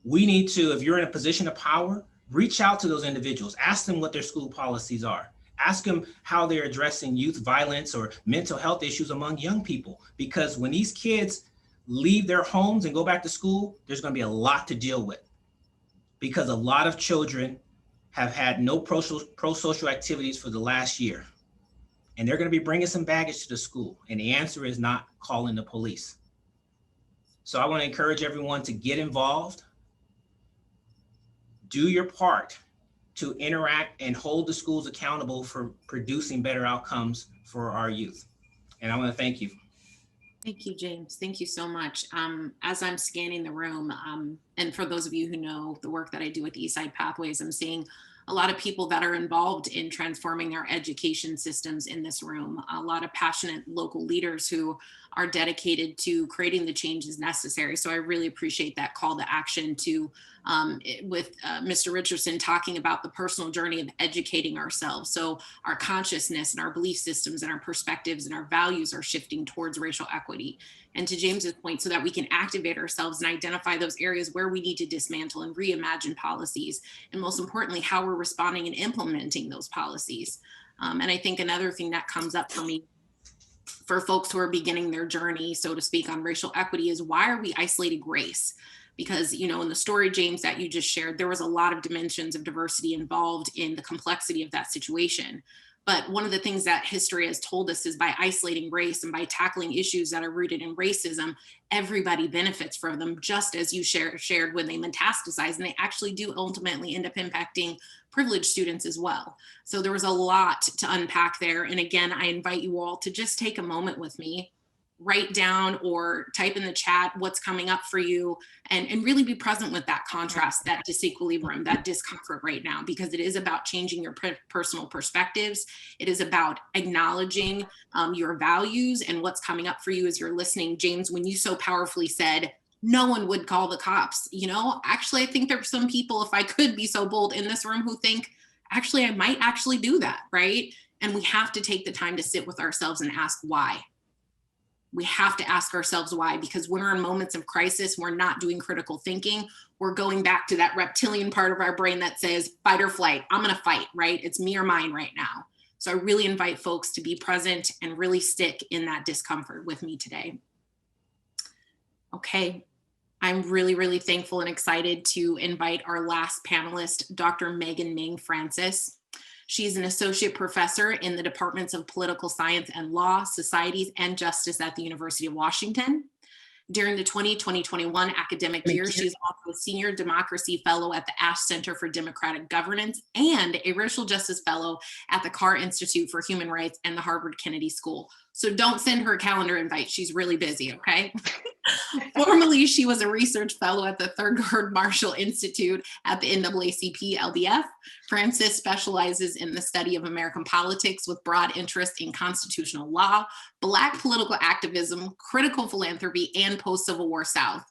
We need to, if you're in a position of power, reach out to those individuals, ask them what their school policies are. Ask them how they're addressing youth violence or mental health issues among young people. Because when these kids leave their homes and go back to school, there's going to be a lot to deal with. Because a lot of children have had no pro-social activities for the last year. And they're going to be bringing some baggage to the school. And the answer is not calling the police. So I want to encourage everyone to get involved. Do your part to interact and hold the schools accountable for producing better outcomes for our youth. And I want to thank you. Thank you, James. Thank you so much. As I'm scanning the room, and for those of you who know the work that I do with Eastside Pathways, I'm seeing a lot of people that are involved in transforming our education systems in this room, a lot of passionate local leaders who are dedicated to creating the changes necessary. So I really appreciate that call to action to with Mr. Richardson talking about the personal journey of educating ourselves. So our consciousness and our belief systems and our perspectives and our values are shifting towards racial equity. And to James's point, so that we can activate ourselves and identify those areas where we need to dismantle and reimagine policies. And most importantly, how we're responding and implementing those policies. And I think another thing that comes up for me, for folks who are beginning their journey, so to speak, on racial equity is, why are we isolating race? Because, you know, in the story, James, that you just shared, there was a lot of dimensions of diversity involved in the complexity of that situation. But one of the things that history has told us is by isolating race and by tackling issues that are rooted in racism, everybody benefits from them, just as you shared when they metastasize, and they actually do ultimately end up impacting privileged students as well. So there was a lot to unpack there. And again, I invite you all to just take a moment with me, write down or type in the chat what's coming up for you, and really be present with that contrast, that disequilibrium, that discomfort right now, because it is about changing your personal perspectives. It is about acknowledging your values and what's coming up for you as you're listening. James, when you so powerfully said, no one would call the cops, you know, actually, I think there are some people, if I could be so bold in this room, who think, actually, I might actually do that, right? And we have to take the time to sit with ourselves and ask why. We have to ask ourselves why, because when we're in moments of crisis, we're not doing critical thinking. We're going back to that reptilian part of our brain that says fight or flight. I'm going to fight, right? It's me or mine right now. So I really invite folks to be present and really stick in that discomfort with me today. Okay. I'm really, really thankful and excited to invite our last panelist, Dr. Megan Ming Francis. She's an associate professor in the departments of political science and law, societies, and justice at the University of Washington. During the 2020-21 academic year, she's also a senior democracy fellow at the Ash Center for Democratic Governance and a racial justice fellow at the Carr Institute for Human Rights and the Harvard Kennedy School. So don't send her a calendar invite. She's really busy, okay? Formerly, she was a research fellow at the Thurgood Marshall Institute at the NAACP LBF. Francis specializes in the study of American politics with broad interest in constitutional law, Black political activism, critical philanthropy, and post-Civil War South.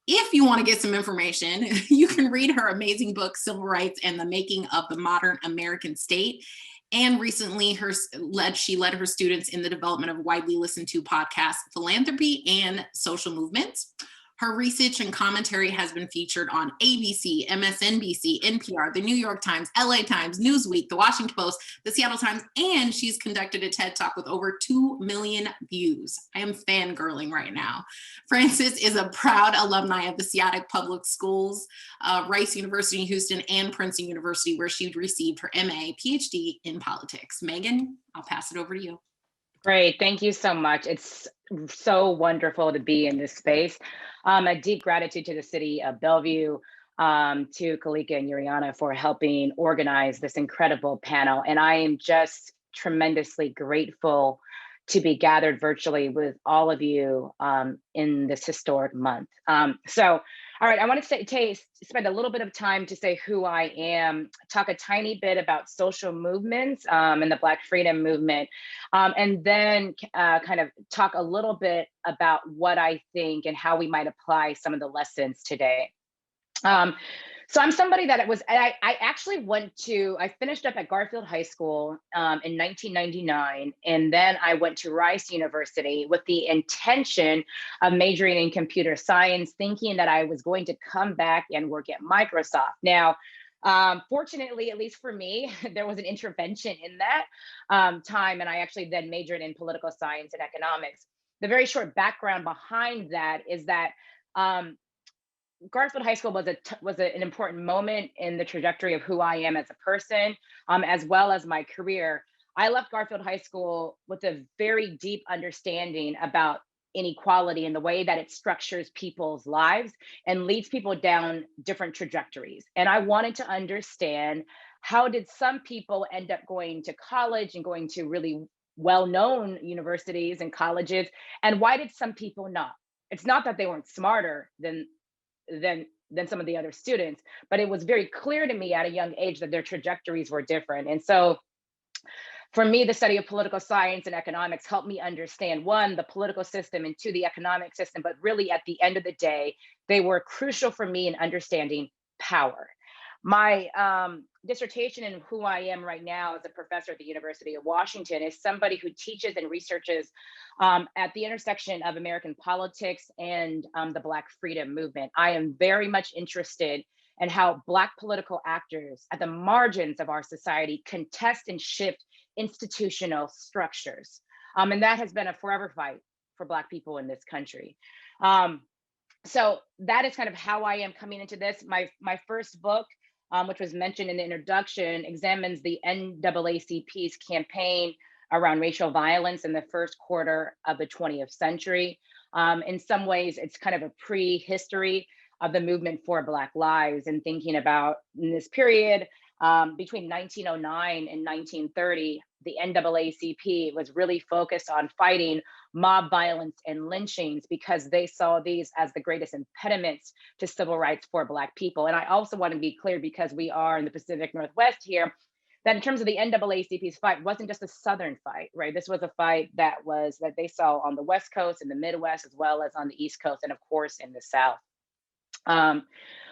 If you want to get some information, you can read her amazing book, Civil Rights and the Making of the Modern American State. And recently, she led her students in the development of widely listened to podcasts, Philanthropy and Social Movements. Her research and commentary has been featured on ABC, MSNBC, NPR, the New York Times, LA Times, Newsweek, the Washington Post, the Seattle Times, and she's conducted a TED Talk with over 2 million views. I am fangirling right now. Francis is a proud alumni of the Seattle Public Schools, Rice University in Houston, and Princeton University, where she received her MA, PhD in politics. Megan, I'll pass it over to you. Great, thank you so much. It's so wonderful to be in this space. A deep gratitude to the city of Bellevue to Kalika and Yuriana for helping organize this incredible panel. And I am just tremendously grateful to be gathered virtually with all of you in this historic month. All right, I want to spend a little bit of time to say who I am, talk a tiny bit about social movements and the Black freedom movement, and then kind of talk a little bit about what I think and how we might apply some of the lessons today. So I'm somebody that I actually I finished up at Garfield High School in 1999, and then I went to Rice University with the intention of majoring in computer science, thinking that I was going to come back and work at Microsoft. Now, fortunately, at least for me, there was an intervention in that time, and I actually then majored in political science and economics. The very short background behind that is that Garfield High School was an important moment in the trajectory of who I am as a person, as well as my career. I left Garfield High School with a very deep understanding about inequality and the way that it structures people's lives and leads people down different trajectories. And I wanted to understand, how did some people end up going to college and going to really well-known universities and colleges, and why did some people not? It's not that they weren't smarter than some of the other students, but it was very clear to me at a young age that their trajectories were different. And so for me, the study of political science and economics helped me understand, one, the political system, and two, the economic system. But really, at the end of the day, they were crucial for me in understanding power. My dissertation and who I am right now as a professor at the University of Washington is somebody who teaches and researches at the intersection of American politics and the Black freedom movement. I am very much interested in how Black political actors at the margins of our society contest and shift institutional structures. And that has been a forever fight for Black people in this country. So that is kind of how I am coming into this. My first book, which was mentioned in the introduction, examines the NAACP's campaign around racial violence in the first quarter of the 20th century. In some ways, it's kind of a pre-history of the movement for Black lives, and thinking about in this period between 1909 and 1930, the NAACP was really focused on fighting mob violence and lynchings because they saw these as the greatest impediments to civil rights for Black people. And I also want to be clear, because we are in the Pacific Northwest here, that in terms of the NAACP's fight, wasn't just a Southern fight, right? This was a fight that they saw on the West Coast, in the Midwest, as well as on the East Coast, and of course in the South.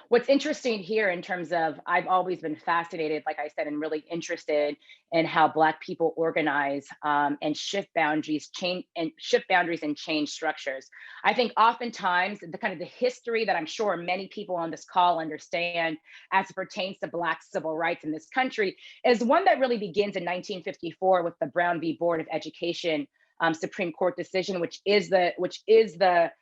What's interesting here in terms of, I've always been fascinated, like I said, and really interested in how Black people organize and shift boundaries, and change structures. I think oftentimes the kind of the history that I'm sure many people on this call understand as it pertains to Black civil rights in this country is one that really begins in 1954 with the Brown v. Board of Education Supreme Court decision, which is the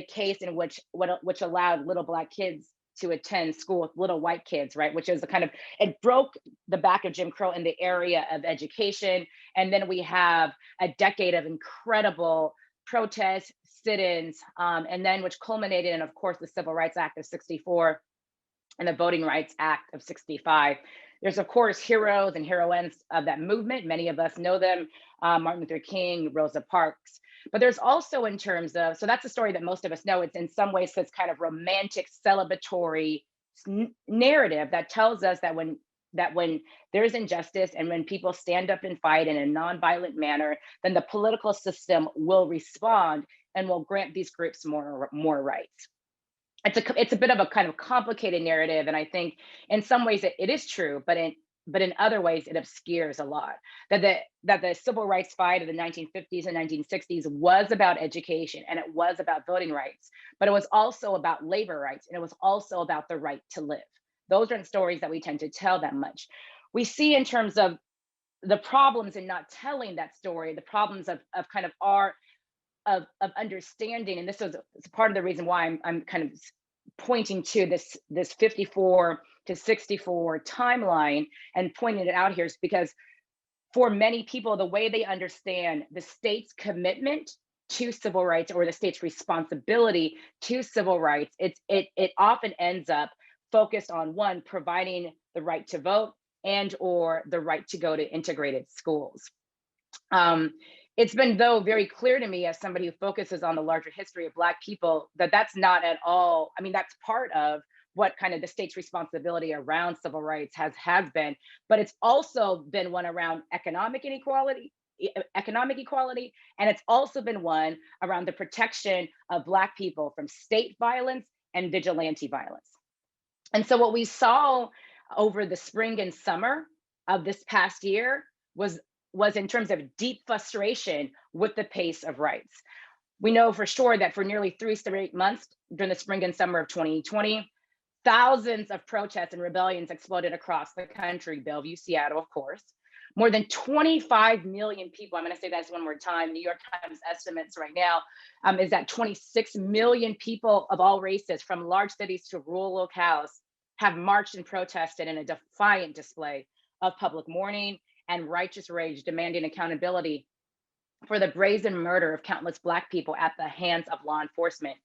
case in which allowed little Black kids to attend school with little white kids, right? Which is it broke the back of Jim Crow in the area of education. And then we have a decade of incredible protests, sit-ins, and then which culminated in, of course, the Civil Rights Act of '64 and the Voting Rights Act of '65. There's, of course, heroes and heroines of that movement. Many of us know them, Martin Luther King, Rosa Parks. But there's also, in terms of, so that's a story that most of us know. It's in some ways this kind of romantic, celebratory narrative that tells us that when there is injustice and when people stand up and fight in a nonviolent manner, then the political system will respond and will grant these groups more rights. It's a bit of a kind of complicated narrative, and I think in some ways it is true, but in other ways it obscures a lot. That the civil rights fight of the 1950s and 1960s was about education, and it was about voting rights, but it was also about labor rights, and it was also about the right to live. Those aren't stories that we tend to tell that much. We see, in terms of the problems in not telling that story, the problems of kind of our of understanding, and this is part of the reason why I'm kind of pointing to this 54 to 64 timeline and pointing it out here, is because for many people, the way they understand the state's commitment to civil rights, or the state's responsibility to civil rights, it often ends up focused on one, providing the right to vote and or the right to go to integrated schools. It's been, though, very clear to me as somebody who focuses on the larger history of Black people that that's not at all, I mean, that's part of what kind of the state's responsibility around civil rights has been, but it's also been one around economic equality, and it's also been one around the protection of Black people from state violence and vigilante violence. And so what we saw over the spring and summer of this past year was in terms of deep frustration with the pace of rights. We know for sure that for nearly 3 straight months during the spring and summer of 2020, thousands of protests and rebellions exploded across the country, Bellevue, Seattle, of course. More than 25 million people, I'm gonna say that one more time, New York Times estimates right now is that 26 million people of all races from large cities to rural locales have marched and protested in a defiant display of public mourning and righteous rage, demanding accountability for the brazen murder of countless Black people at the hands of law enforcement.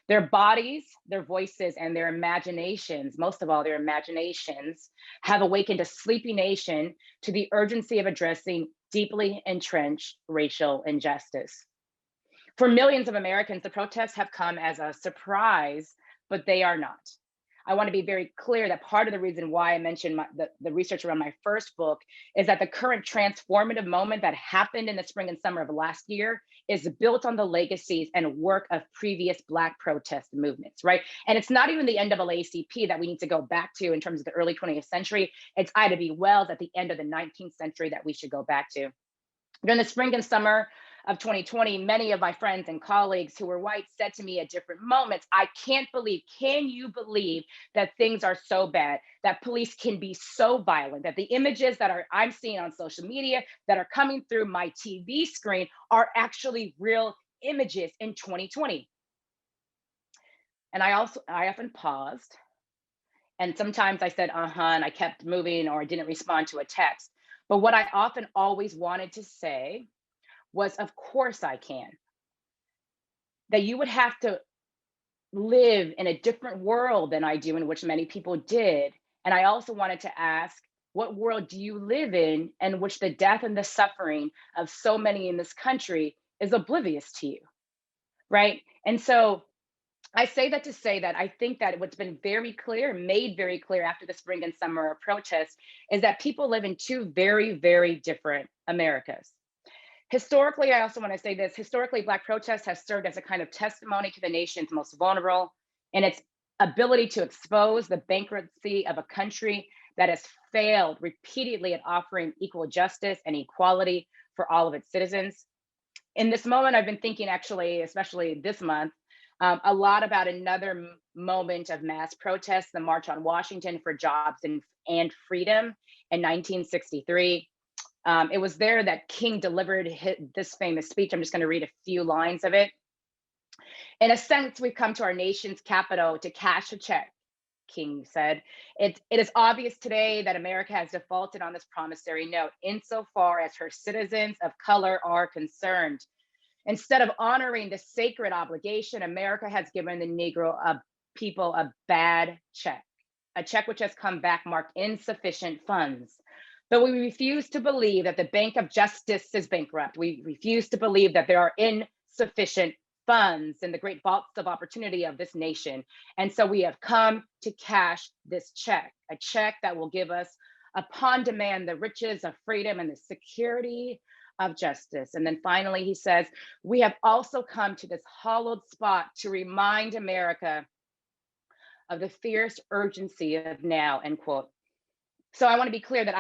Their bodies, their voices, and their imaginations, most of all their imaginations, have awakened a sleepy nation to the urgency of addressing deeply entrenched racial injustice. For millions of Americans, the protests have come as a surprise, but they are not. I want to be very clear that part of the reason why I mentioned the research around my first book is that the current transformative moment that happened in the spring and summer of last year is built on the legacies and work of previous Black protest movements, right? And it's not even the NAACP that we need to go back to in terms of the early 20th century. It's Ida B. Wells at the end of the 19th century that we should go back to. During the spring and summer of 2020, many of my friends and colleagues who were white said to me at different moments, can you believe that things are so bad, that police can be so violent, that the images that I'm seeing on social media that are coming through my TV screen are actually real images in 2020. And I often paused, and sometimes I said, and I kept moving, or I didn't respond to a text. But what I often always wanted to say was, of course I can. That you would have to live in a different world than I do, in which many people did. And I also wanted to ask, what world do you live in which the death and the suffering of so many in this country is oblivious to you, right? And so I say that to say that I think that what's been made very clear after the spring and summer of protests is that people live in two very, very different Americas. Historically, I also want to say this, historically, Black protest has served as a kind of testimony to the nation's most vulnerable and its ability to expose the bankruptcy of a country that has failed repeatedly at offering equal justice and equality for all of its citizens. In this moment, I've been thinking, actually, especially this month, a lot about another moment of mass protest, the March on Washington for Jobs and Freedom in 1963. It was there that King delivered this famous speech. I'm just going to read a few lines of it. In a sense, we've come to our nation's capital to cash a check, King said. It is obvious today that America has defaulted on this promissory note insofar as her citizens of color are concerned. Instead of honoring the sacred obligation, America has given the Negro people a bad check, a check which has come back marked insufficient funds. But we refuse to believe that the Bank of Justice is bankrupt. We refuse to believe that there are insufficient funds in the great vaults of opportunity of this nation. And so we have come to cash this check, a check that will give us upon demand the riches of freedom and the security of justice. And then finally, he says, we have also come to this hollowed spot to remind America of the fierce urgency of now, end quote. So I want to be clear that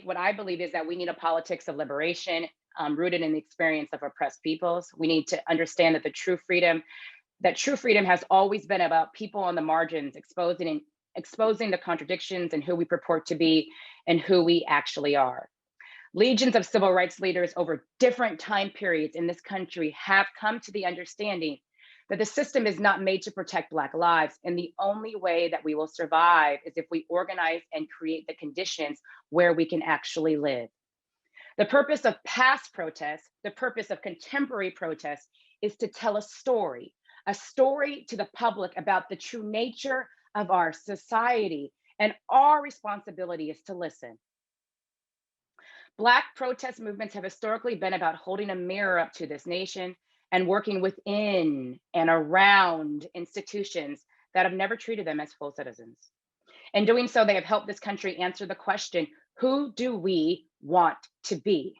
what I believe is that we need a politics of liberation rooted in the experience of oppressed peoples. We need to understand that true freedom has always been about people on the margins, exposing the contradictions in who we purport to be and who we actually are. Legions of civil rights leaders over different time periods in this country have come to the understanding that the system is not made to protect Black lives, and the only way that we will survive is if we organize and create the conditions where we can actually live. The purpose of past protests, the purpose of contemporary protests, is to tell a story to the public about the true nature of our society, and our responsibility is to listen. Black protest movements have historically been about holding a mirror up to this nation and working within and around institutions that have never treated them as full citizens. In doing so, they have helped this country answer the question, who do we want to be?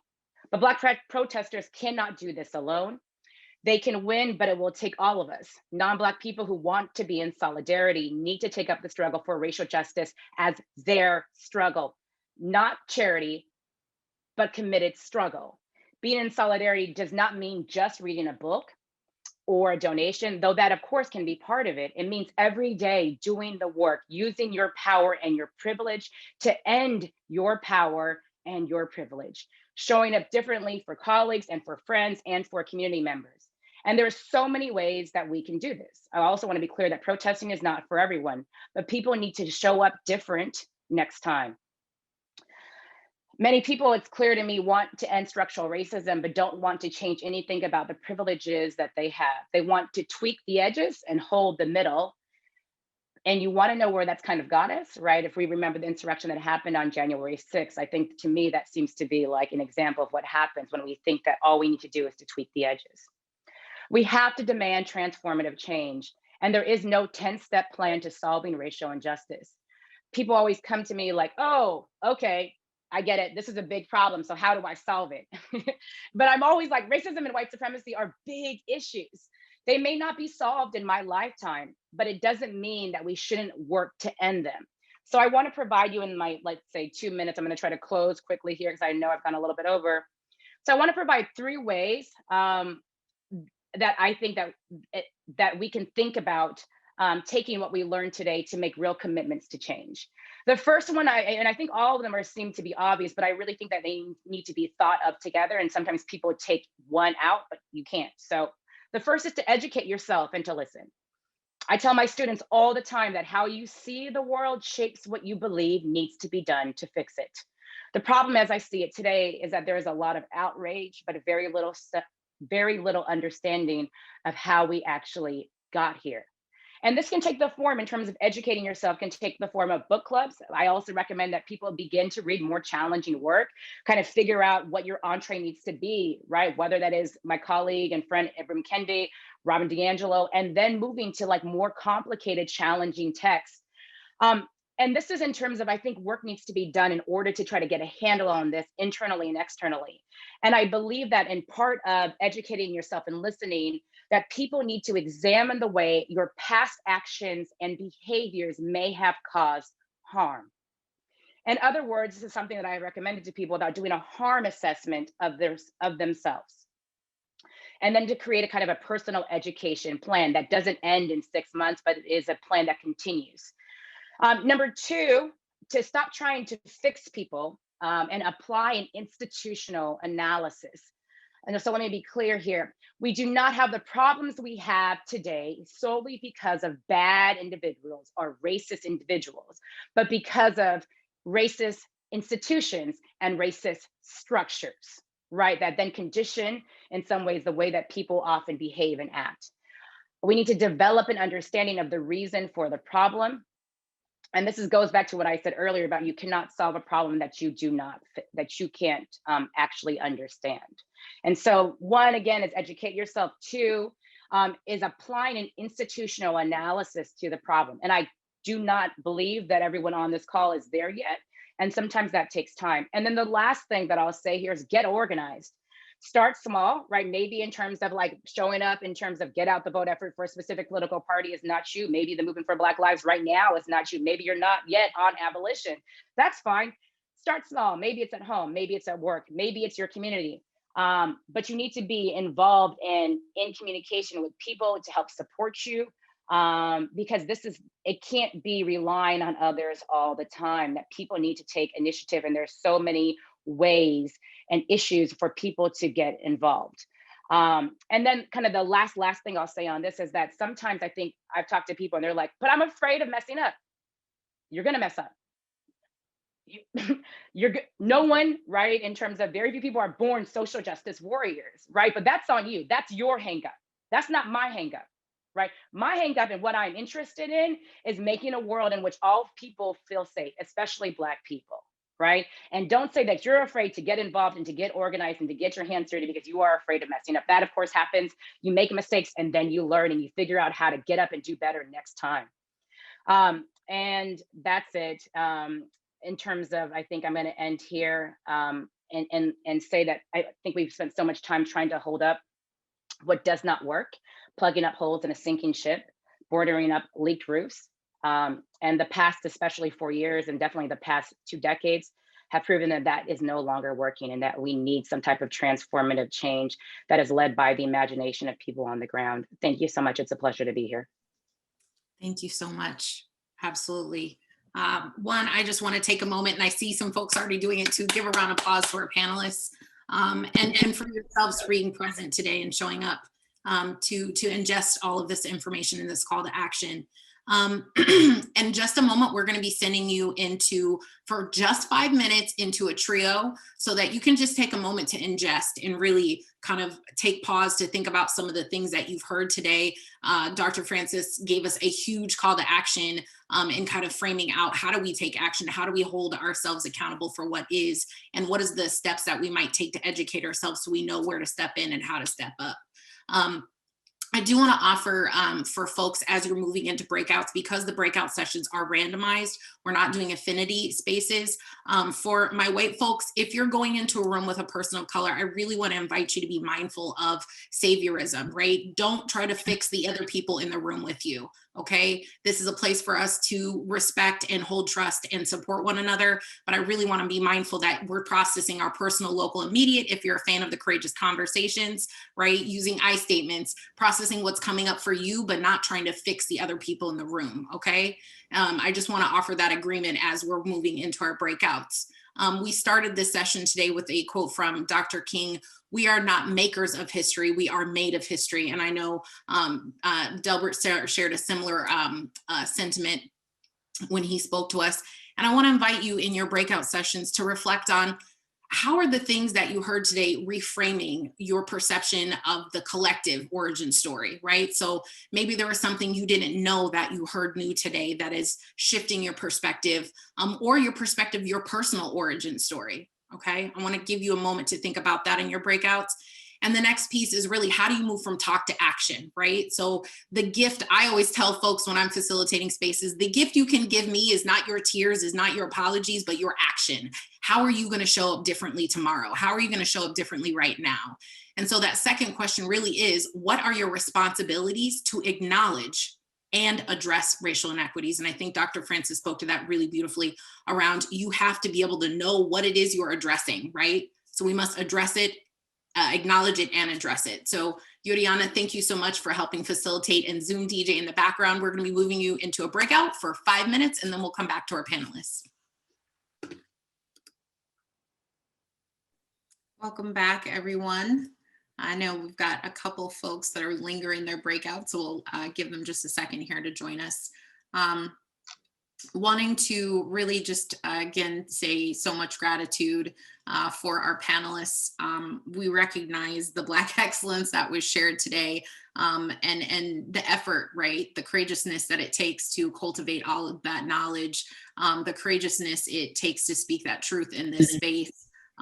But Black protesters cannot do this alone. They can win, but it will take all of us. Non-Black people who want to be in solidarity need to take up the struggle for racial justice as their struggle, not charity, but committed struggle. Being in solidarity does not mean just reading a book or a donation, though that of course can be part of it. It means every day doing the work, using your power and your privilege to end your power and your privilege, showing up differently for colleagues and for friends and for community members. And there's so many ways that we can do this. I also want to be clear that protesting is not for everyone, but people need to show up different next time. Many people, it's clear to me, want to end structural racism, but don't want to change anything about the privileges that they have. They want to tweak the edges and hold the middle. And you want to know where that's kind of got us, right? If we remember the insurrection that happened on January 6th, I think to me, that seems to be like an example of what happens when we think that all we need to do is to tweak the edges. We have to demand transformative change. And there is no 10-step plan to solving racial injustice. People always come to me like, oh, okay, I get it. This is a big problem. So how do I solve it? But I'm always like, racism and white supremacy are big issues. They may not be solved in my lifetime, but it doesn't mean that we shouldn't work to end them. So I want to provide you in my, let's say, 2 minutes. I'm going to try to close quickly here because I know I've gone a little bit over. So I want to provide 3 ways that I think that we can think about taking what we learned today to make real commitments to change. The first one, and I think all of them seem to be obvious, but I really think that they need to be thought of together. And sometimes people take one out, but you can't. So the first is to educate yourself and to listen. I tell my students all the time that how you see the world shapes what you believe needs to be done to fix it. The problem as I see it today is that there is a lot of outrage, but very little understanding of how we actually got here. And this can take the form, in terms of educating yourself, can take the form of book clubs. I also recommend that people begin to read more challenging work, kind of figure out what your entree needs to be, right? Whether that is my colleague and friend, Ibram Kendi, Robin DiAngelo, and then moving to like more complicated, challenging texts. And this is in terms of, I think work needs to be done in order to try to get a handle on this internally and externally. And I believe that in part of educating yourself and listening, that people need to examine the way your past actions and behaviors may have caused harm. In other words, this is something that I recommended to people about doing a harm assessment of themselves. And then to create a kind of a personal education plan that doesn't end in 6 months, but it is a plan that continues. Number 2, to stop trying to fix people and apply an institutional analysis. And so let me be clear here. We do not have the problems we have today solely because of bad individuals or racist individuals, but because of racist institutions and racist structures, right? That then condition, in some ways, the way that people often behave and act. We need to develop an understanding of the reason for the problem. And this goes back to what I said earlier about you cannot solve a problem that you can't actually understand. And so 1, again, is educate yourself. 2, is applying an institutional analysis to the problem. And I do not believe that everyone on this call is there yet. And sometimes that takes time. And then the last thing that I'll say here is get organized. Start small, right? Maybe in terms of like showing up in terms of get out the vote effort for a specific political party is not you. Maybe the movement for Black Lives right now is not you. Maybe you're not yet on abolition. That's fine. Start small. Maybe it's at home. Maybe it's at work. Maybe it's your community. But you need to be involved in communication with people to help support you. Because it can't be relying on others all the time, that people need to take initiative. And there's so many ways and issues for people to get involved. And then kind of the last thing I'll say on this is that sometimes I think I've talked to people and they're like, but I'm afraid of messing up. You're going to mess up. No one, right? In terms of very few people are born social justice warriors, right? But that's on you. That's your hang up. That's not my hang up. right? My hang up and what I'm interested in is making a world in which all people feel safe, especially Black people, right? And don't say that you're afraid to get involved and to get organized and to get your hands dirty because you are afraid of messing up. That, of course, happens. You make mistakes and then you learn and you figure out how to get up and do better next time. And that's it. In terms of, I think I'm going to end here and say that I think we've spent so much time trying to hold up what does not work, plugging up holes in a sinking ship, bordering up leaked roofs. And the past, especially 4 years and definitely the past 2 decades, have proven that that is no longer working and that we need some type of transformative change that is led by the imagination of people on the ground. Thank you so much. It's a pleasure to be here. Thank you so much. Absolutely. One, I just want to take a moment, and I see some folks already doing it, to give a round of applause to our panelists, and for yourselves for being present today and showing up to ingest all of this information in this call to action. In just a moment, we're going to be sending you for just 5 minutes into a trio so that you can just take a moment to ingest and really kind of take pause to think about some of the things that you've heard today. Dr. Francis gave us a huge call to action in kind of framing out, how do we take action? How do we hold ourselves accountable for what is, and what is the steps that we might take to educate ourselves so we know where to step in and how to step up. I do want to offer for folks, as you're moving into breakouts, because the breakout sessions are randomized, we're not doing affinity spaces. For my white folks, if you're going into a room with a person of color, I really want to invite you to be mindful of saviorism, right? Don't try to fix the other people in the room with you, okay? This is a place for us to respect and hold trust and support one another, but I really want to be mindful that we're processing our personal, local, immediate, if you're a fan of the Courageous Conversations, right? Using I statements, processing what's coming up for you, but not trying to fix the other people in the room, okay? I just want to offer that agreement as we're moving into our breakouts. We started this session today with a quote from Dr. King: "We are not makers of history, we are made of history." And I know Delbert shared a similar sentiment when he spoke to us. And I want to invite you in your breakout sessions to reflect on, how are the things that you heard today reframing your perception of the collective origin story, right? So maybe there was something you didn't know that you heard new today that is shifting your perspective, or your perspective, your personal origin story, okay? I want to give you a moment to think about that in your breakouts. And the next piece is really, how do you move from talk to action, right? So the gift, I always tell folks when I'm facilitating spaces, the gift you can give me is not your tears, is not your apologies, but your action. How are you going to show up differently tomorrow? How are you going to show up differently right now? And so that second question really is, what are your responsibilities to acknowledge and address racial inequities? And I think Dr. Francis spoke to that really beautifully around, you have to be able to know what it is you're addressing, right? So we must address it, acknowledge it, and address it. So Yuriana, thank you so much for helping facilitate and Zoom DJ in the background. We're going to be moving you into a breakout for 5 minutes, and then we'll come back to our panelists. Welcome back, everyone. I know we've got a couple folks that are lingering their breakout, so we'll give them just a second here to join us. Wanting to really just, again, say so much gratitude for our panelists. We recognize the Black excellence that was shared today, and the effort, right? The courageousness that it takes to cultivate all of that knowledge, the courageousness it takes to speak that truth in this space.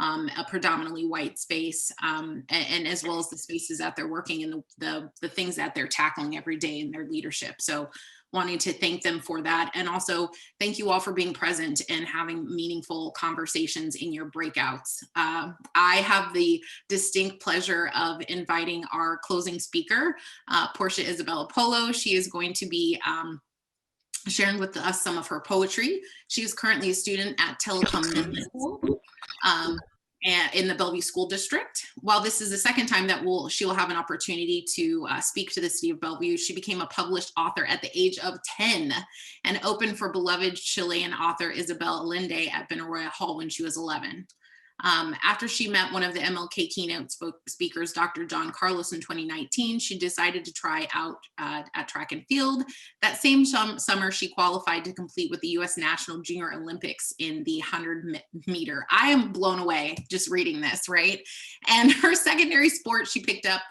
A predominantly white space, and as well as the spaces that they're working in, the things that they're tackling every day in their leadership. So wanting to thank them for that. And also thank you all for being present and having meaningful conversations in your breakouts. I have the distinct pleasure of inviting our closing speaker, Porsche Isabella Polo. She is going to be sharing with us some of her poetry. She is currently a student at Telecom Middle School in the Bellevue School District. While this is the second time that she will have an opportunity to speak to the city of Bellevue, she became a published author at the age of 10 and opened for beloved Chilean author Isabella Allende at Benaroya Hall when she was 11. After she met one of the MLK keynote speakers, Dr. John Carlos, in 2019, she decided to try out at track and field. That same summer, she qualified to compete with the U.S. National Junior Olympics in the 100 meter. I am blown away just reading this, right? And her secondary sport she picked up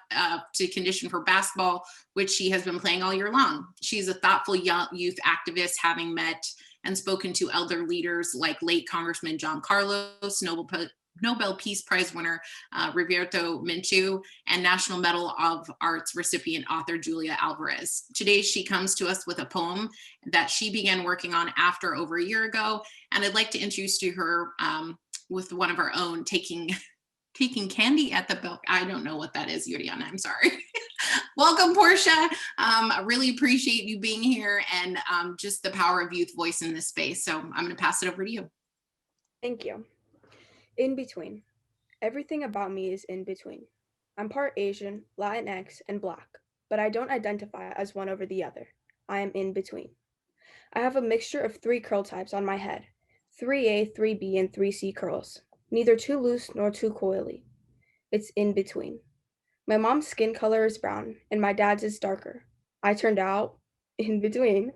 to condition for basketball, which she has been playing all year long. She's a thoughtful young youth activist, having met and spoken to elder leaders like late Congressman John Carlos, Nobel Peace Prize winner Roberto Menchu, and National Medal of Arts recipient author Julia Alvarez. Today, she comes to us with a poem that she began working on after over a year ago, and I'd like to introduce to her with one of our own, taking candy at the bell. I don't know what that is, Juliana, I'm sorry. Welcome, Portia. I really appreciate you being here and just the power of youth voice in this space. So I'm going to pass it over to you. Thank you. In between. Everything about me is in between. I'm part Asian, Latinx, and Black, but I don't identify as one over the other. I am in between. I have a mixture of 3 curl types on my head, 3A, 3B, and 3C curls, neither too loose nor too coily. It's in between. My mom's skin color is brown, and my dad's is darker. I turned out in between.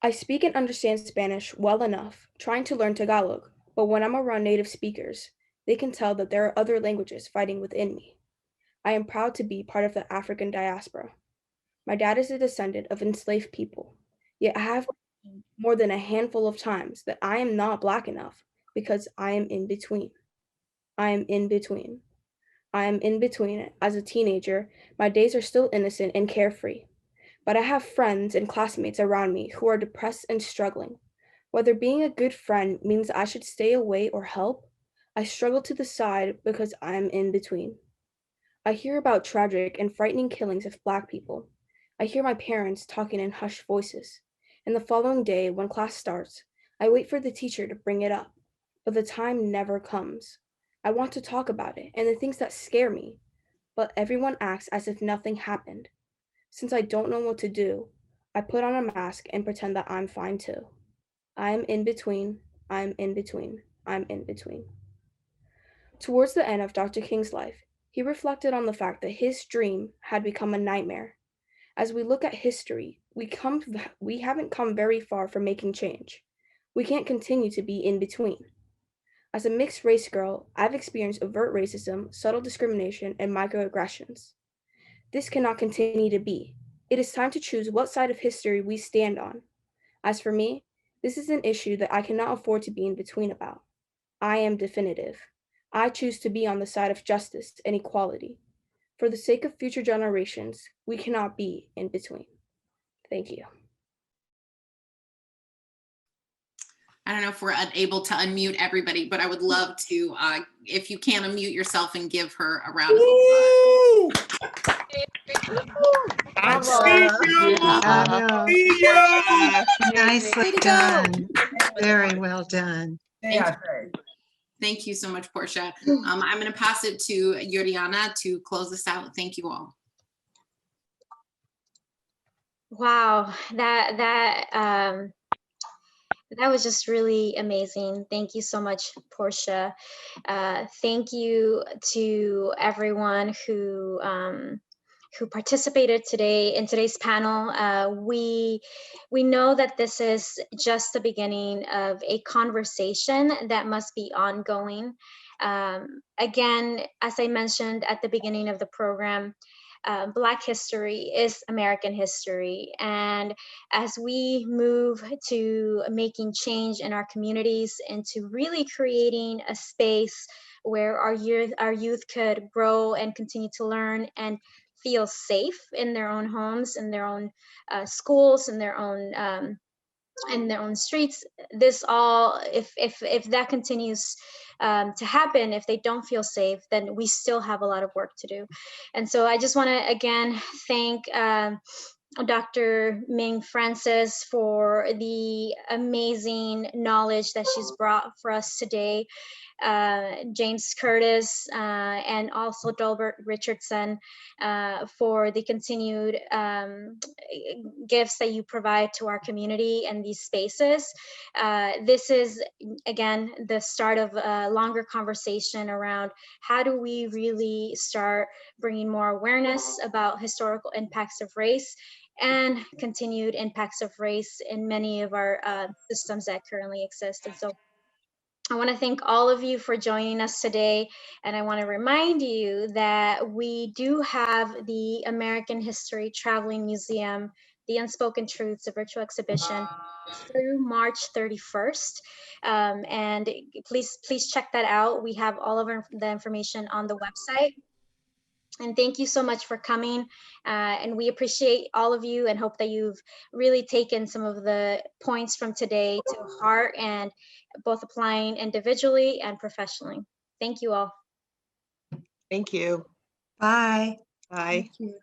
I speak and understand Spanish well enough, trying to learn Tagalog, but when I'm around native speakers, they can tell that there are other languages fighting within me. I am proud to be part of the African diaspora. My dad is a descendant of enslaved people, yet I have more than a handful of times that I am not Black enough because I am in between. I am in between. I am in between. As a teenager, my days are still innocent and carefree, but I have friends and classmates around me who are depressed and struggling. Whether being a good friend means I should stay away or help, I struggle to decide because I am in between. I hear about tragic and frightening killings of Black people. I hear my parents talking in hushed voices. And the following day, when class starts, I wait for the teacher to bring it up, but the time never comes. I want to talk about it and the things that scare me, but everyone acts as if nothing happened. Since I don't know what to do, I put on a mask and pretend that I'm fine too. I'm in between, I'm in between, I'm in between. Towards the end of Dr. King's life, he reflected on the fact that his dream had become a nightmare. As we look at history, we haven't come very far from making change. We can't continue to be in between. As a mixed race girl, I've experienced overt racism, subtle discrimination, and microaggressions. This cannot continue to be. It is time to choose what side of history we stand on. As for me, this is an issue that I cannot afford to be in between about. I am definitive. I choose to be on the side of justice and equality. For the sake of future generations, we cannot be in between. Thank you. I don't know if we're unable to unmute everybody, but I would love to, if you can unmute yourself and give her a round of applause. I see you. Nicely done. Very well done. Thank you so much, Portia. I'm going to pass it to Yuriana to close this out. Thank you all. Wow, that was just really amazing. Thank you so much, Portia. Thank you to everyone who participated today in today's panel. We know that this is just the beginning of a conversation that must be ongoing. Again, as I mentioned at the beginning of the program, Black history is American history. And as we move to making change in our communities and to really creating a space where our youth could grow and continue to learn and feel safe in their own homes, in their own schools, in their own streets, this all, if that continues to happen, if they don't feel safe, then we still have a lot of work to do. And so I just want to again thank Dr. Ming Francis for the amazing knowledge that she's brought for us today. James Curtis, and also Delbert Richardson for the continued gifts that you provide to our community and these spaces. This is, again, the start of a longer conversation around how do we really start bringing more awareness about historical impacts of race and continued impacts of race in many of our systems that currently exist. And so I want to thank all of you for joining us today. And I want to remind you that we do have the American History Traveling Museum, The Unspoken Truths, a virtual exhibition through March 31st. And please check that out. We have all of the information on the website. And thank you so much for coming. And we appreciate all of you and hope that you've really taken some of the points from today to heart and both applying individually and professionally. Thank you all. Thank you. Bye. Bye. Thank you.